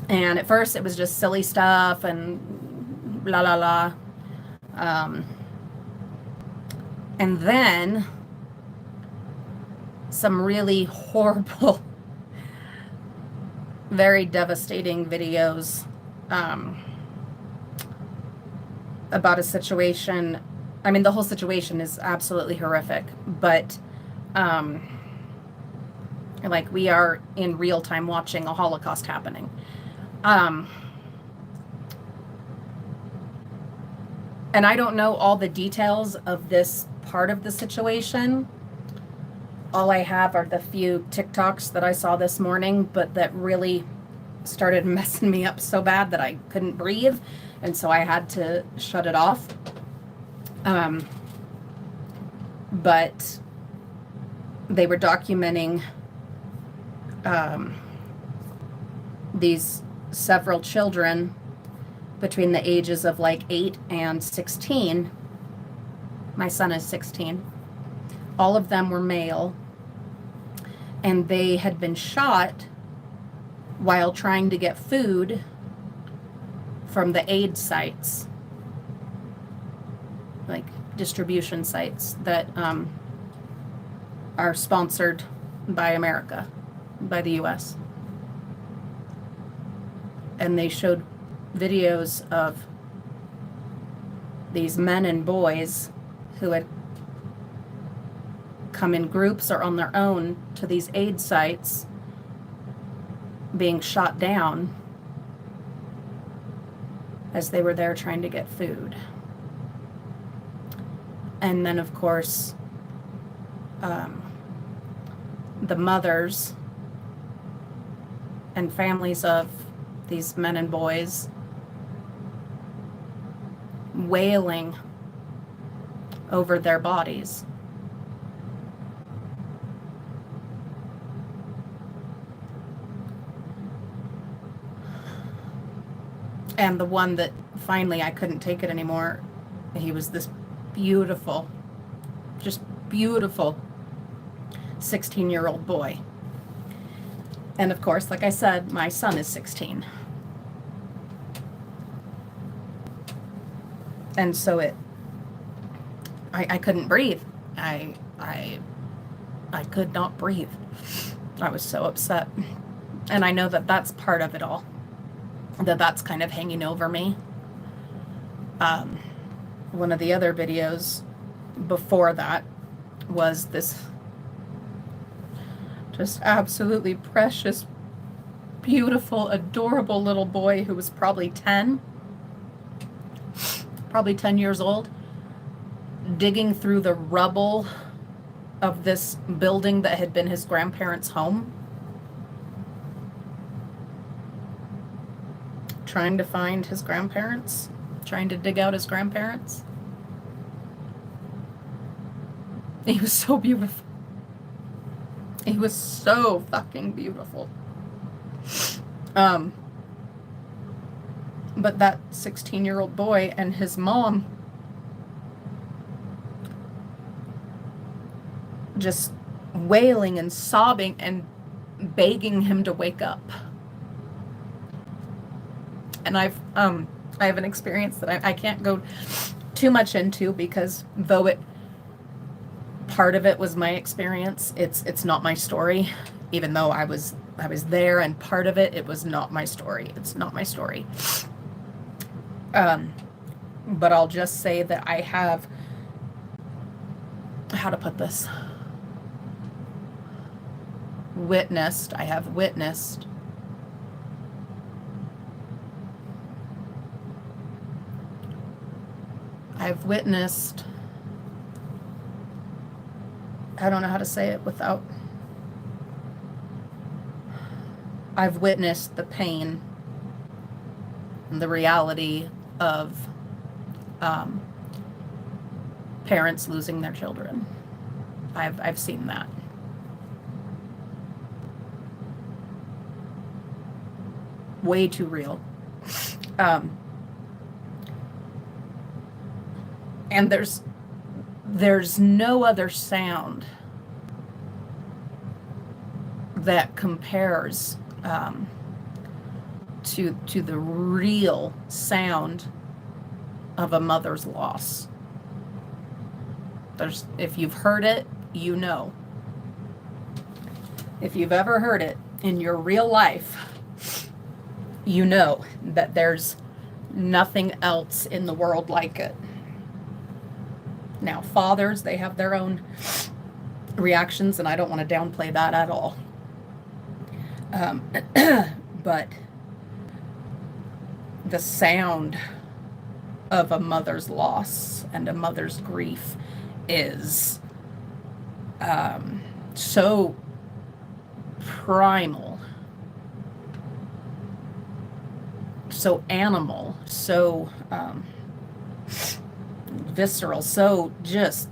And at first it was just silly stuff and la la la. And then some really horrible, very devastating videos about a situation. I mean, the whole situation is absolutely horrific, but like we are in real time watching a Holocaust happening. And I don't know all the details of this part of the situation. All I have are the few TikToks that I saw this morning, but that really started messing me up so bad that I couldn't breathe. And so I had to shut it off. But they were documenting these several children between the ages of like 8 and 16. My son is 16. All of them were male, and they had been shot while trying to get food from the aid sites, like distribution sites that are sponsored by America, by the US. And they showed videos of these men and boys who had come in groups or on their own to these aid sites being shot down as they were there trying to get food. And then, of course, the mothers and families of these men and boys wailing over their bodies. And the one that finally I couldn't take it anymore, he was this beautiful, just beautiful 16-year-old boy. And of course, like I said, my son is 16. And so I couldn't breathe. I could not breathe. I was so upset. And I know that that's part of it all. That's kind of hanging over me. One of the other videos before that was this just absolutely precious, beautiful, adorable little boy who was probably 10 years old, digging through the rubble of this building that had been his grandparents' home, trying to find his grandparents, trying to dig out his grandparents. He was so beautiful. He was so fucking beautiful. But that 16-year-old boy and his mom just wailing and sobbing and begging him to wake up. And I have an experience that I can't go too much into, because though part of it was my experience, it's not my story, even though I was there, and part of it was not my story. It's not my story. But I'll just say that I have, how to put this, I have witnessed I don't know how to say it without, I've witnessed the pain and the reality of parents losing their children. I've seen that. Way too real. And there's there's no other sound that compares to the real sound of a mother's loss. If you've heard it, you know. If you've ever heard it in your real life, you know that there's nothing else in the world like it. Now, fathers, they have their own reactions, and I don't want to downplay that at all. But the sound of a mother's loss and a mother's grief is so primal, so animal, so visceral, so just,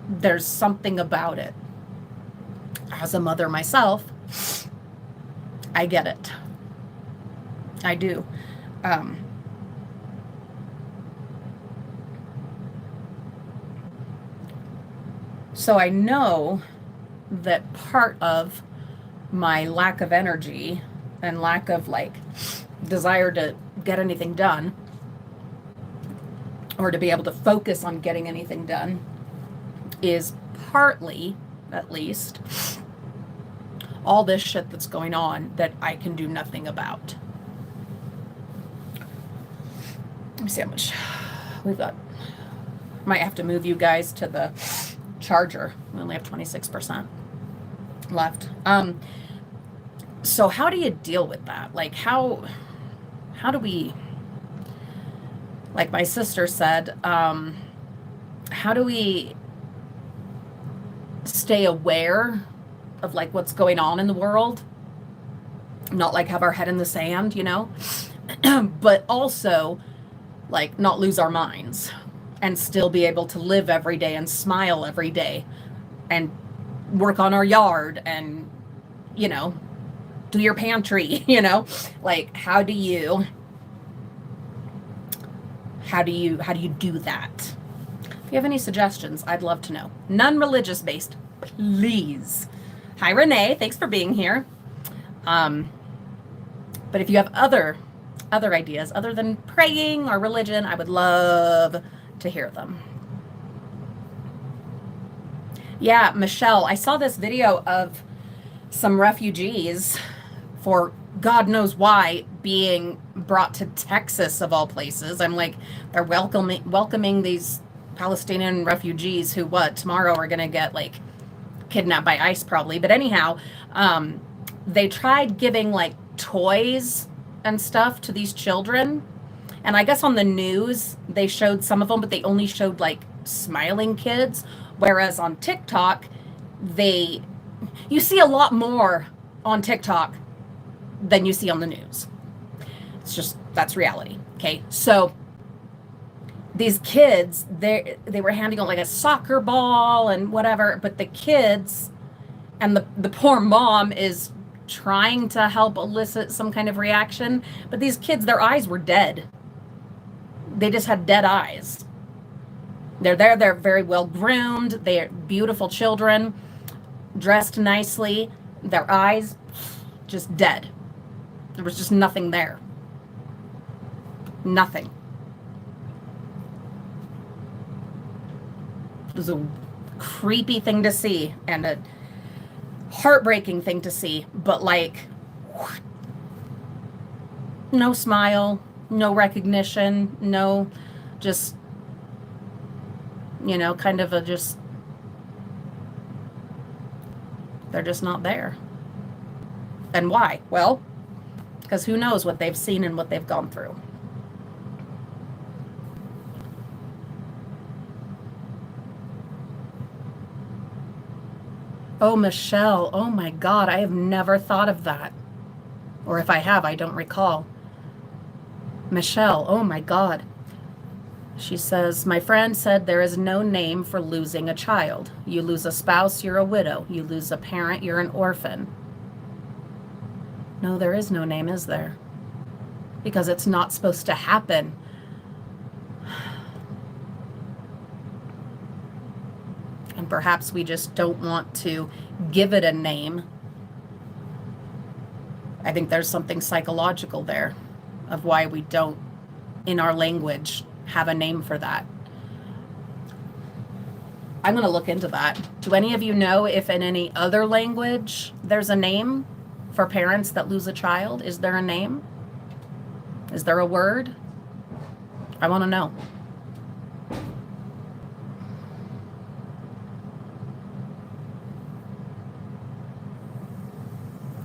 there's something about it. As a mother myself, I get it. I do. So I know that part of my lack of energy and lack of desire to get anything done, or to be able to focus on getting anything done, is partly, at least, all this shit that's going on that I can do nothing about. Let me see how much we've got. Might have to move you guys to the charger. We only have 26% left. So how do you deal with that? How do we, like my sister said, how do we stay aware of what's going on in the world? Not have our head in the sand, but also not lose our minds and still be able to live every day and smile every day and work on our yard and, do your pantry, how do you do that? If you have any suggestions, I'd love to know. None religious based, please. Hi, Renee. Thanks for being here. But if you have other ideas other than praying or religion, I would love to hear them. Yeah, Michelle, I saw this video of some refugees, for God knows why, being brought to Texas of all places. I'm they're welcoming these Palestinian refugees who tomorrow are going to get kidnapped by ICE probably. But anyhow, they tried giving toys and stuff to these children. And I guess on the news, they showed some of them, but they only showed smiling kids. Whereas on TikTok, you see a lot more on TikTok than you see on the news. That's reality. Okay. So these kids, they were handing out a soccer ball and whatever, but the kids and the poor mom is trying to help elicit some kind of reaction. But these kids, their eyes were dead. They just had dead eyes. They're there. They're very well groomed. They're beautiful children, dressed nicely. Their eyes just dead. There was just nothing there. Nothing. It was a creepy thing to see and a heartbreaking thing to see, but no smile, no recognition, no just, kind of they're just not there. And why? Well, because who knows what they've seen and what they've gone through. Oh, Michelle. Oh my God. I have never thought of that. Or if I have, I don't recall. Michelle. Oh my God. She says, my friend said there is no name for losing a child. You lose a spouse, you're a widow. You lose a parent, you're an orphan. No, there is no name, is there? Because it's not supposed to happen. perhaps we just don't want to give it a name. I think there's something psychological there of why we don't, in our language, have a name for that. I'm going to look into that. Do any of you know if in any other language there's a name for parents that lose a child? Is there a name? Is there a word? I want to know.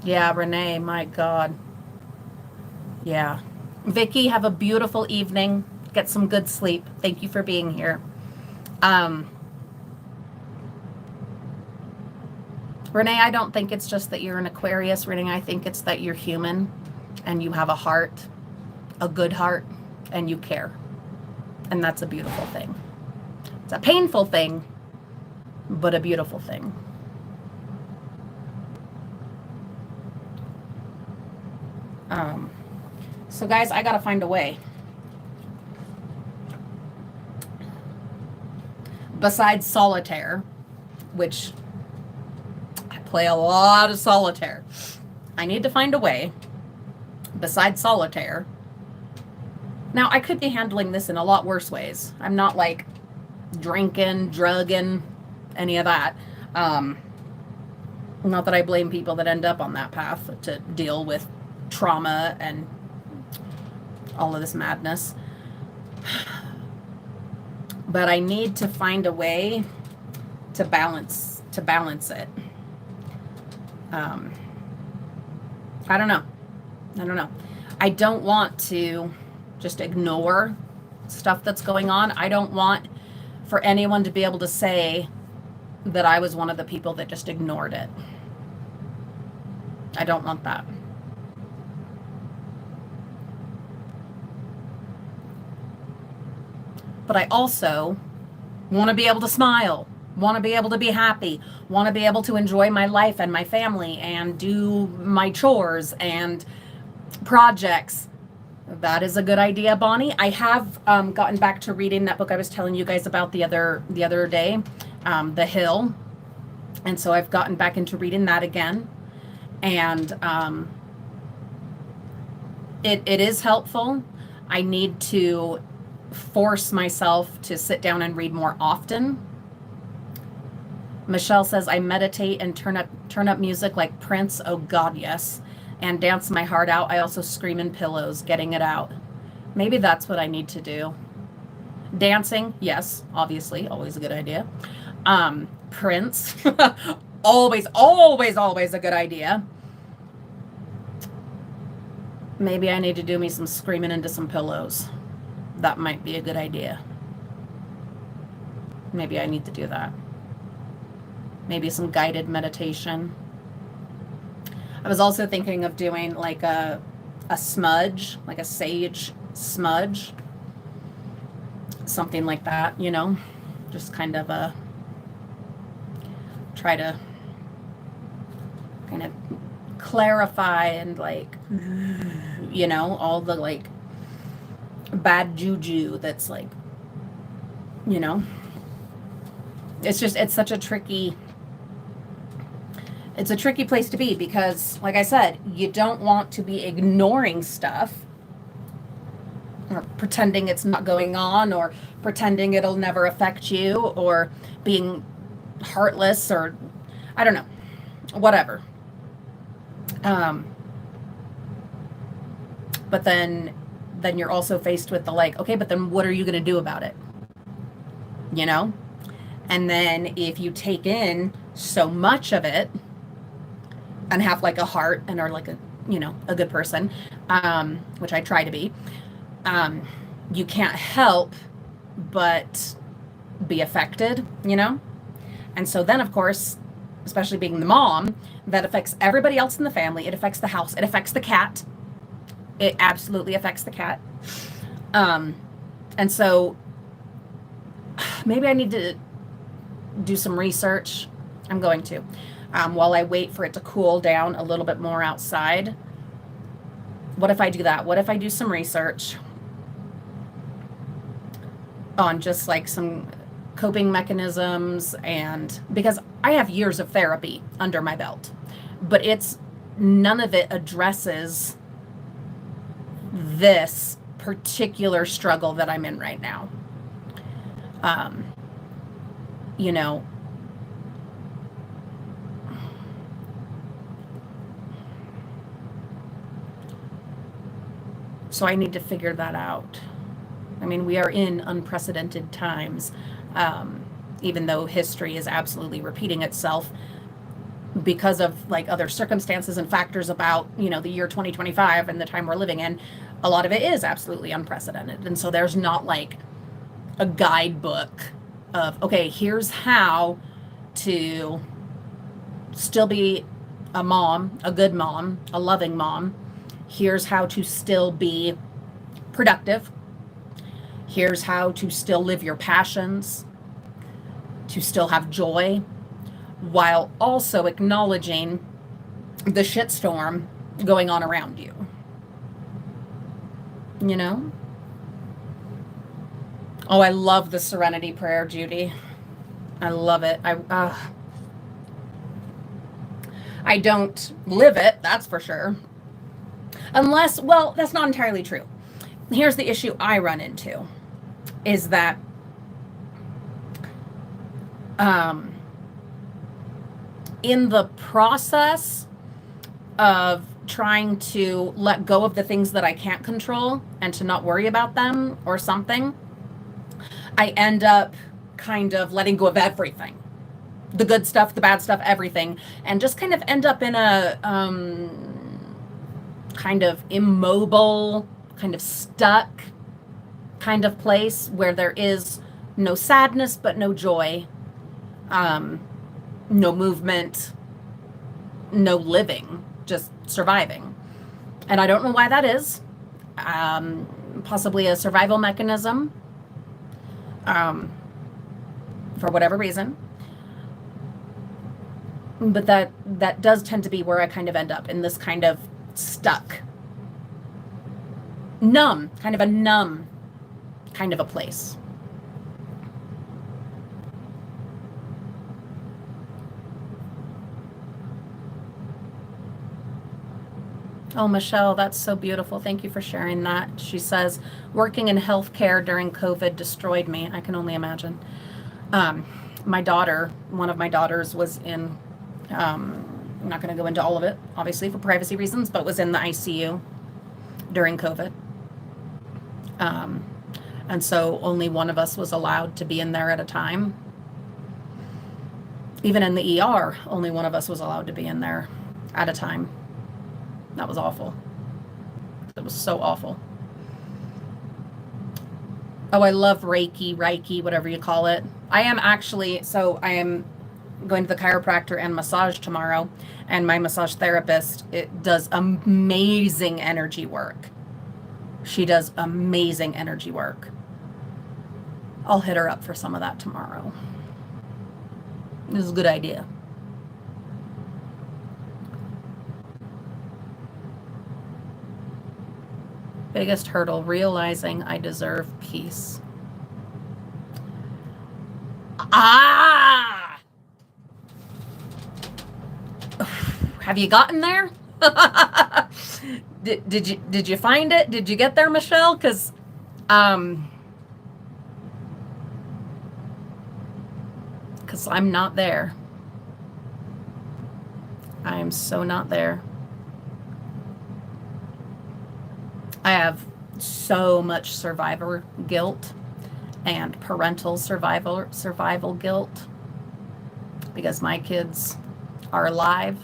Yeah, Renee, my God. Yeah. Vicky, have a beautiful evening. Get some good sleep. Thank you for being here. Renee, I don't think it's just that you're an Aquarius, Renee. I think it's that you're human and you have a heart, a good heart, and you care. And that's a beautiful thing. It's a painful thing, but a beautiful thing. So guys, I gotta find a way. Besides solitaire, which I play a lot of solitaire, I need to find a way, besides solitaire. Now, I could be handling this in a lot worse ways. I'm not like drinking, drugging, any of that. Not that I blame people that end up on that path to deal with trauma and all of this madness. But I need to find a way to balance it. I don't know. I don't want to just ignore stuff that's going on. I don't want for anyone to be able to say that I was one of the people that just ignored it. I don't want that. But I also want to be able to smile, want to be able to be happy, want to be able to enjoy my life and my family and do my chores and projects. That is a good idea, Bonnie. I have gotten back to reading that book I was telling you guys about the other day, The Hill. And so I've gotten back into reading that again. And it is helpful. I need to force myself to sit down and read more often. Michelle says, I meditate and turn up music like Prince. Oh God, yes. And dance my heart out. I also scream in pillows, getting it out. Maybe that's what I need to do. Dancing, yes, obviously, always a good idea. Prince, always a good idea. Maybe I need to do me some screaming into some pillows. That might be a good idea. Maybe I need to do that. Maybe some guided meditation. I was also thinking of doing like a smudge, like a sage smudge. Something like that, you know, just kind of try to kind of clarify and like, you know, all the like bad juju that's like, you know, it's such a tricky place to be because, like I said, you don't want to be ignoring stuff or pretending it's not going on or pretending it'll never affect you or being heartless or I don't know, whatever. But then you're also faced with the like, okay, but then what are you going to do about it? You know? And then if you take in so much of it and have like a heart and are like a, you know, a good person, which I try to be, you can't help but be affected, you know? And so then, of course, especially being the mom, that affects everybody else in the family. It affects the house. It affects the cat. It absolutely affects the cat. And so maybe I need to do some research. I'm going to. While I wait for it to cool down a little bit more outside. What if I do that? What if I do some research on just like some coping mechanisms, and because I have years of therapy under my belt, but none of it addresses this particular struggle that I'm in right now. You know, so I need to figure that out. I mean, we are in unprecedented times, even though history is absolutely repeating itself because of like other circumstances and factors about, the year 2025 and the time we're living in. A lot of it is absolutely unprecedented. And so there's not like a guidebook of, okay, here's how to still be a mom, a good mom, a loving mom. Here's how to still be productive. Here's how to still live your passions, to still have joy, while also acknowledging the shitstorm going on around you. You know? Oh, I love the serenity prayer, Judy. I love it. I don't live it, that's for sure. Unless, well, that's not entirely true. Here's the issue I run into, is that in the process of trying to let go of the things that I can't control and to not worry about them or something, I end up kind of letting go of everything. The good stuff, the bad stuff, everything. And just kind of end up in a kind of immobile, kind of stuck kind of place where there is no sadness but no joy, no movement, no living, just surviving. And I don't know why that is. Possibly a survival mechanism, for whatever reason. But that does tend to be where I kind of end up, in this kind of stuck, numb kind of a place. Oh, Michelle, that's so beautiful. Thank you for sharing that. She says, working in healthcare during COVID destroyed me. I can only imagine. My daughter, one of my daughters was in, I'm not going to go into all of it, obviously for privacy reasons, but was in the ICU during COVID. And so only one of us was allowed to be in there at a time. Even in the ER, only one of us was allowed to be in there at a time. That was awful. It was so awful. Oh, I love Reiki, whatever you call it. I am going to the chiropractor and massage tomorrow, and my massage therapist, it does amazing energy work. She does amazing energy work. I'll hit her up for some of that tomorrow. This is a good idea. Biggest hurdle, realizing I deserve peace. Have you gotten there? Did you find it? Did you get there, Michelle? Because I'm not there. I'm so not there. I have so much survivor guilt and parental survival guilt because my kids are alive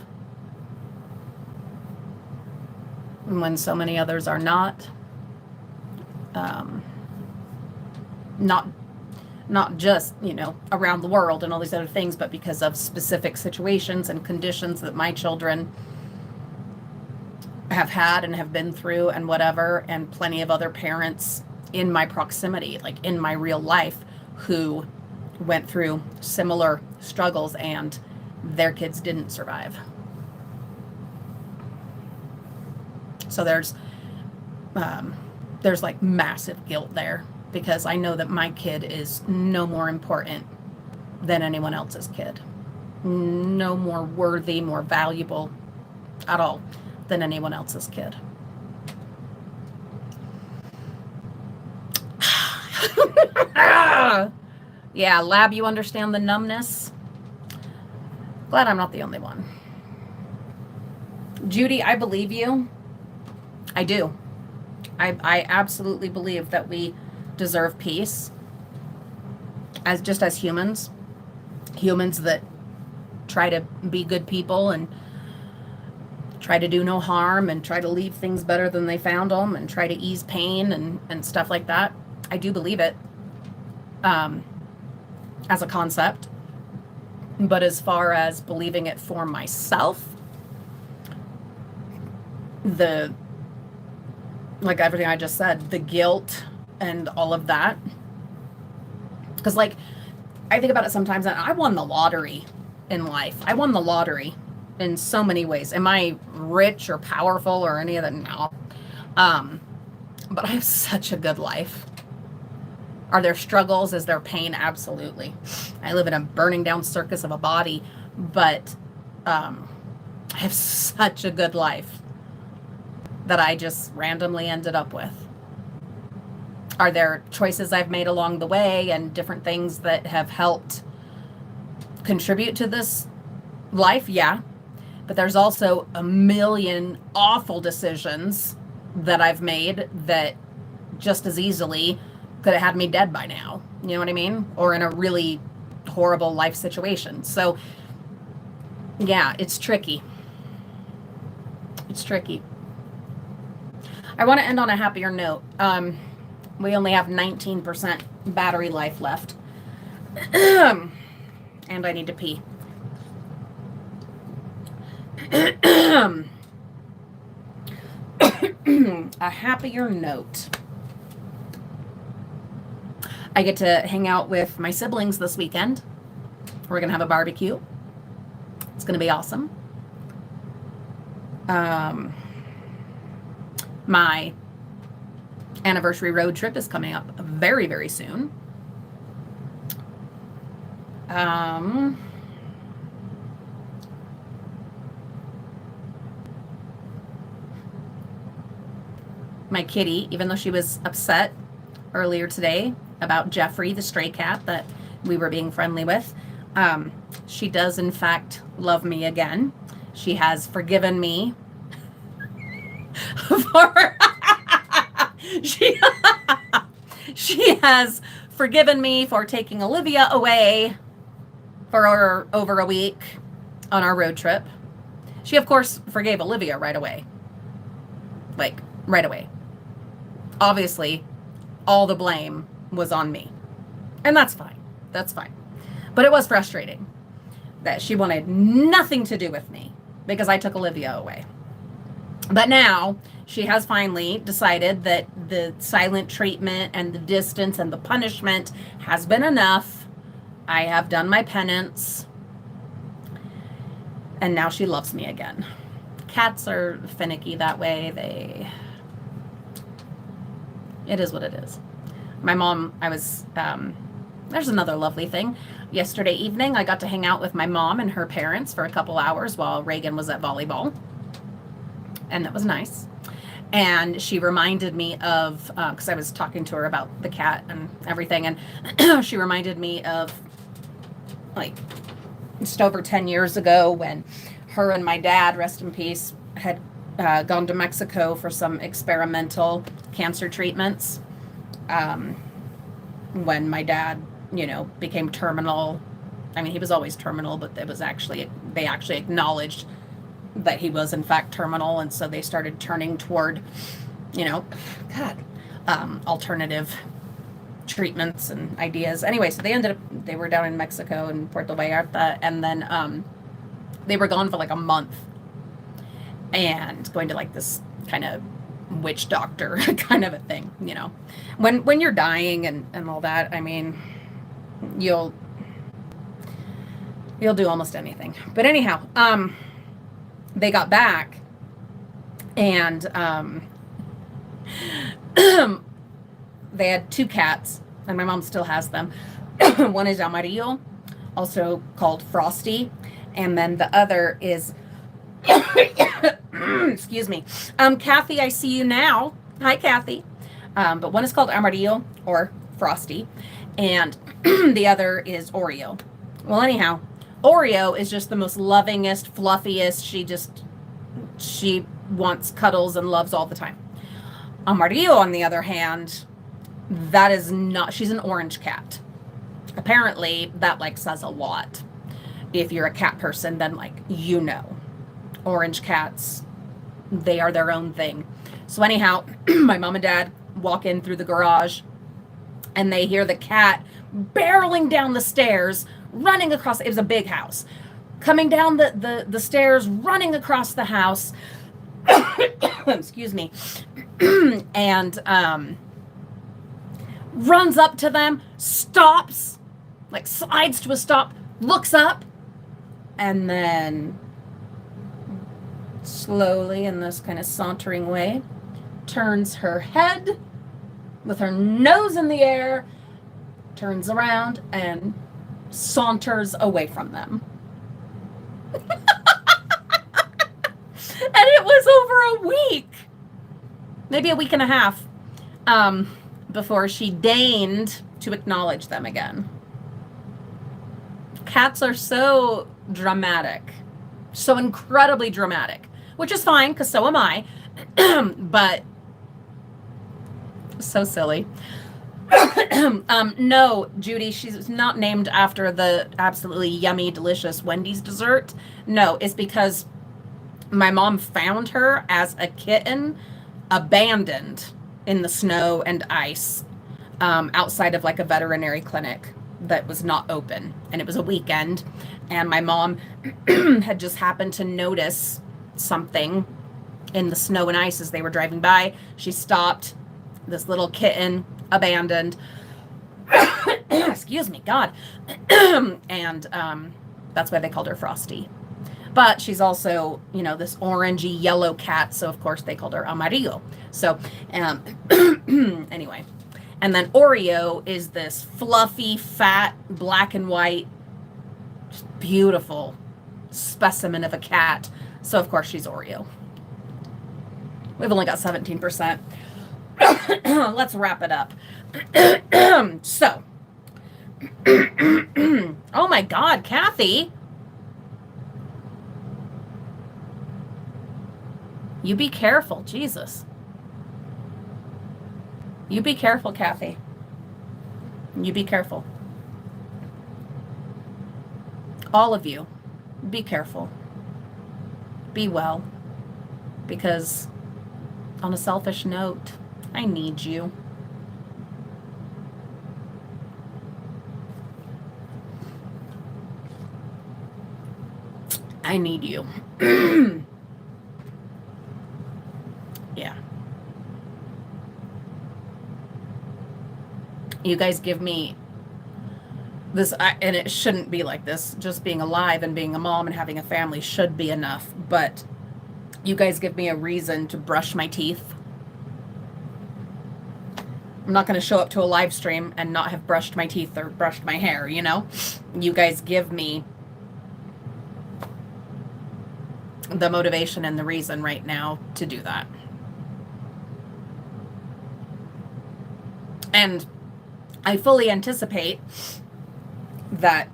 when so many others are not. Not just, around the world and all these other things, but because of specific situations and conditions that my children have had and have been through and whatever, and plenty of other parents in my proximity, like in my real life, who went through similar struggles and their kids didn't survive. So there's like massive guilt there, because I know that my kid is no more important than anyone else's kid. No more worthy, more valuable at all than anyone else's kid. Yeah, Lab, you understand the numbness? Glad I'm not the only one. Judy, I believe you. I do. I absolutely believe that we deserve peace as humans that try to be good people and try to do no harm and try to leave things better than they found them and try to ease pain and stuff like that. I do believe it as a concept. But as far as believing it for myself, like everything I just said, the guilt and all of that. Because like, I think about it sometimes, and I won the lottery in life. I won the lottery in so many ways. Am I rich or powerful or any of that? No. But I have such a good life. Are there struggles? Is there pain? Absolutely. I live in a burning down circus of a body, but I have such a good life that I just randomly ended up with. Are there choices I've made along the way and different things that have helped contribute to this life? Yeah. But there's also a million awful decisions that I've made that just as easily could have had me dead by now. You know what I mean? Or in a really horrible life situation. So yeah, it's tricky. It's tricky. I want to end on a happier note. We only have 19% battery life left. And I need to pee. A happier note. I get to hang out with my siblings this weekend. We're going to have a barbecue. It's going to be awesome. My anniversary road trip is coming up very, very soon. My kitty, even though she was upset earlier today about Jeffrey, the stray cat that we were being friendly with, she does in fact love me again. She has forgiven me for she has forgiven me for taking Olivia away for over a week on our road trip. She of course forgave Olivia right away. Like right away. Obviously, all the blame was on me. And that's fine. That's fine. But it was frustrating that she wanted nothing to do with me because I took Olivia away. But now she has finally decided that the silent treatment and the distance and the punishment has been enough. I have done my penance. And now she loves me again. Cats are finicky that way. It is what it is. My mom, there's another lovely thing. Yesterday evening, I got to hang out with my mom and her parents for a couple hours while Reagan was at volleyball. And that was nice. And she reminded me of, because I was talking to her about the cat and everything, and she reminded me of, like, just over 10 years ago when her and my dad, rest in peace, had gone to Mexico for some experimental cancer treatments. When my dad, became terminal. I mean, he was always terminal, but they actually acknowledged that he was in fact terminal, and so they started turning toward, alternative treatments and ideas. Anyway, so they were down in Mexico in Puerto Vallarta, and then they were gone for like a month and going to like this kind of witch doctor kind of a thing, when you're dying and all that. I mean, you'll do almost anything. But anyhow, they got back and they had two cats, and my mom still has them. One is Amarillo, also called Frosty. And then the other is, excuse me, Kathy, I see you now. Hi, Kathy. But one is called Amarillo, or Frosty, and the other is Oreo. Well, anyhow, Oreo is just the most lovingest, fluffiest. She wants cuddles and loves all the time. Amarillo, on the other hand, that is not, she's an orange cat. Apparently, that like says a lot. If you're a cat person, then like, you know, orange cats, they are their own thing. So anyhow, my mom and dad walk in through the garage and they hear the cat barreling down the stairs, running across. It was a big house. Coming down the stairs, running across the house. Excuse me. And runs up to them, stops, like slides to a stop, looks up, and then slowly, in this kind of sauntering way, turns her head with her nose in the air, turns around, and saunters away from them. And it was over a week, maybe a week and a half, before she deigned to acknowledge them again. Cats are so dramatic, so incredibly dramatic, which is fine because so am I, but so silly. No, Judy, she's not named after the absolutely yummy, delicious Wendy's dessert. No, it's because my mom found her as a kitten abandoned in the snow and ice outside of like a veterinary clinic that was not open. And it was a weekend. And my mom had just happened to notice something in the snow and ice as they were driving by. She stopped. This little kitten, abandoned. Excuse me, God. And that's why they called her Frosty. But she's also, you know, this orangey yellow cat. So, of course, they called her Amarillo. So, anyway. And then Oreo is this fluffy, fat, black and white, beautiful specimen of a cat. So, of course, she's Oreo. We've only got 17%. Let's wrap it up. So, oh my God, Kathy. You be careful, Jesus. You be careful, Kathy. You be careful. All of you, be careful. Be well. Because on a selfish note, I need you. I need you. Yeah. You guys give me this, and it shouldn't be like this. Just being alive and being a mom and having a family should be enough. But you guys give me a reason to brush my teeth. I'm not going to show up to a live stream and not have brushed my teeth or brushed my hair, you know? You guys give me the motivation and the reason right now to do that. And I fully anticipate that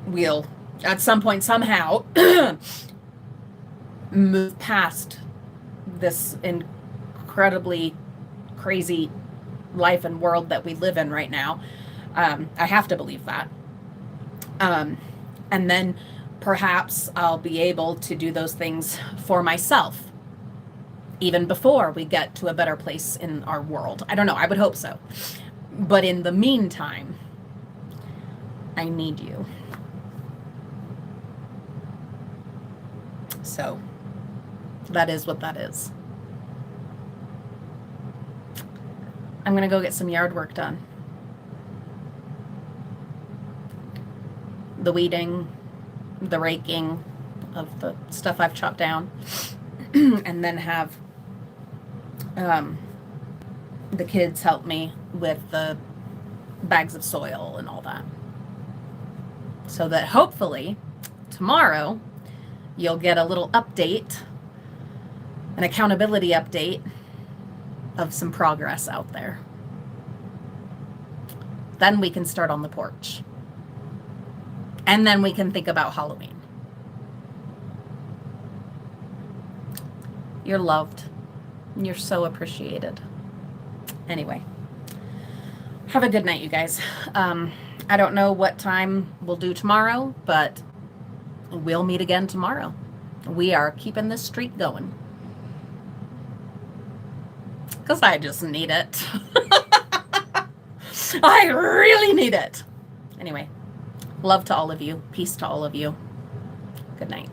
we'll, at some point, somehow, move past this incredibly crazy life and world that we live in right now. I have to believe that. And then perhaps I'll be able to do those things for myself even before we get to a better place in our world. I don't know. I would hope so. But in the meantime, I need you. So that is what that is. I'm going to go get some yard work done. The weeding, the raking of the stuff I've chopped down, and then have the kids help me with the bags of soil and all that. so that hopefully tomorrow you'll get a little update, an accountability update of some progress out there. Then we can start on the porch. And then we can think about Halloween. You're loved. You're so appreciated. Anyway, have a good night, you guys. I don't know what time we'll do tomorrow, but we'll meet again tomorrow. We are keeping this streak going. Because I just need it. I really need it. Anyway, love to all of you. Peace to all of you. Good night.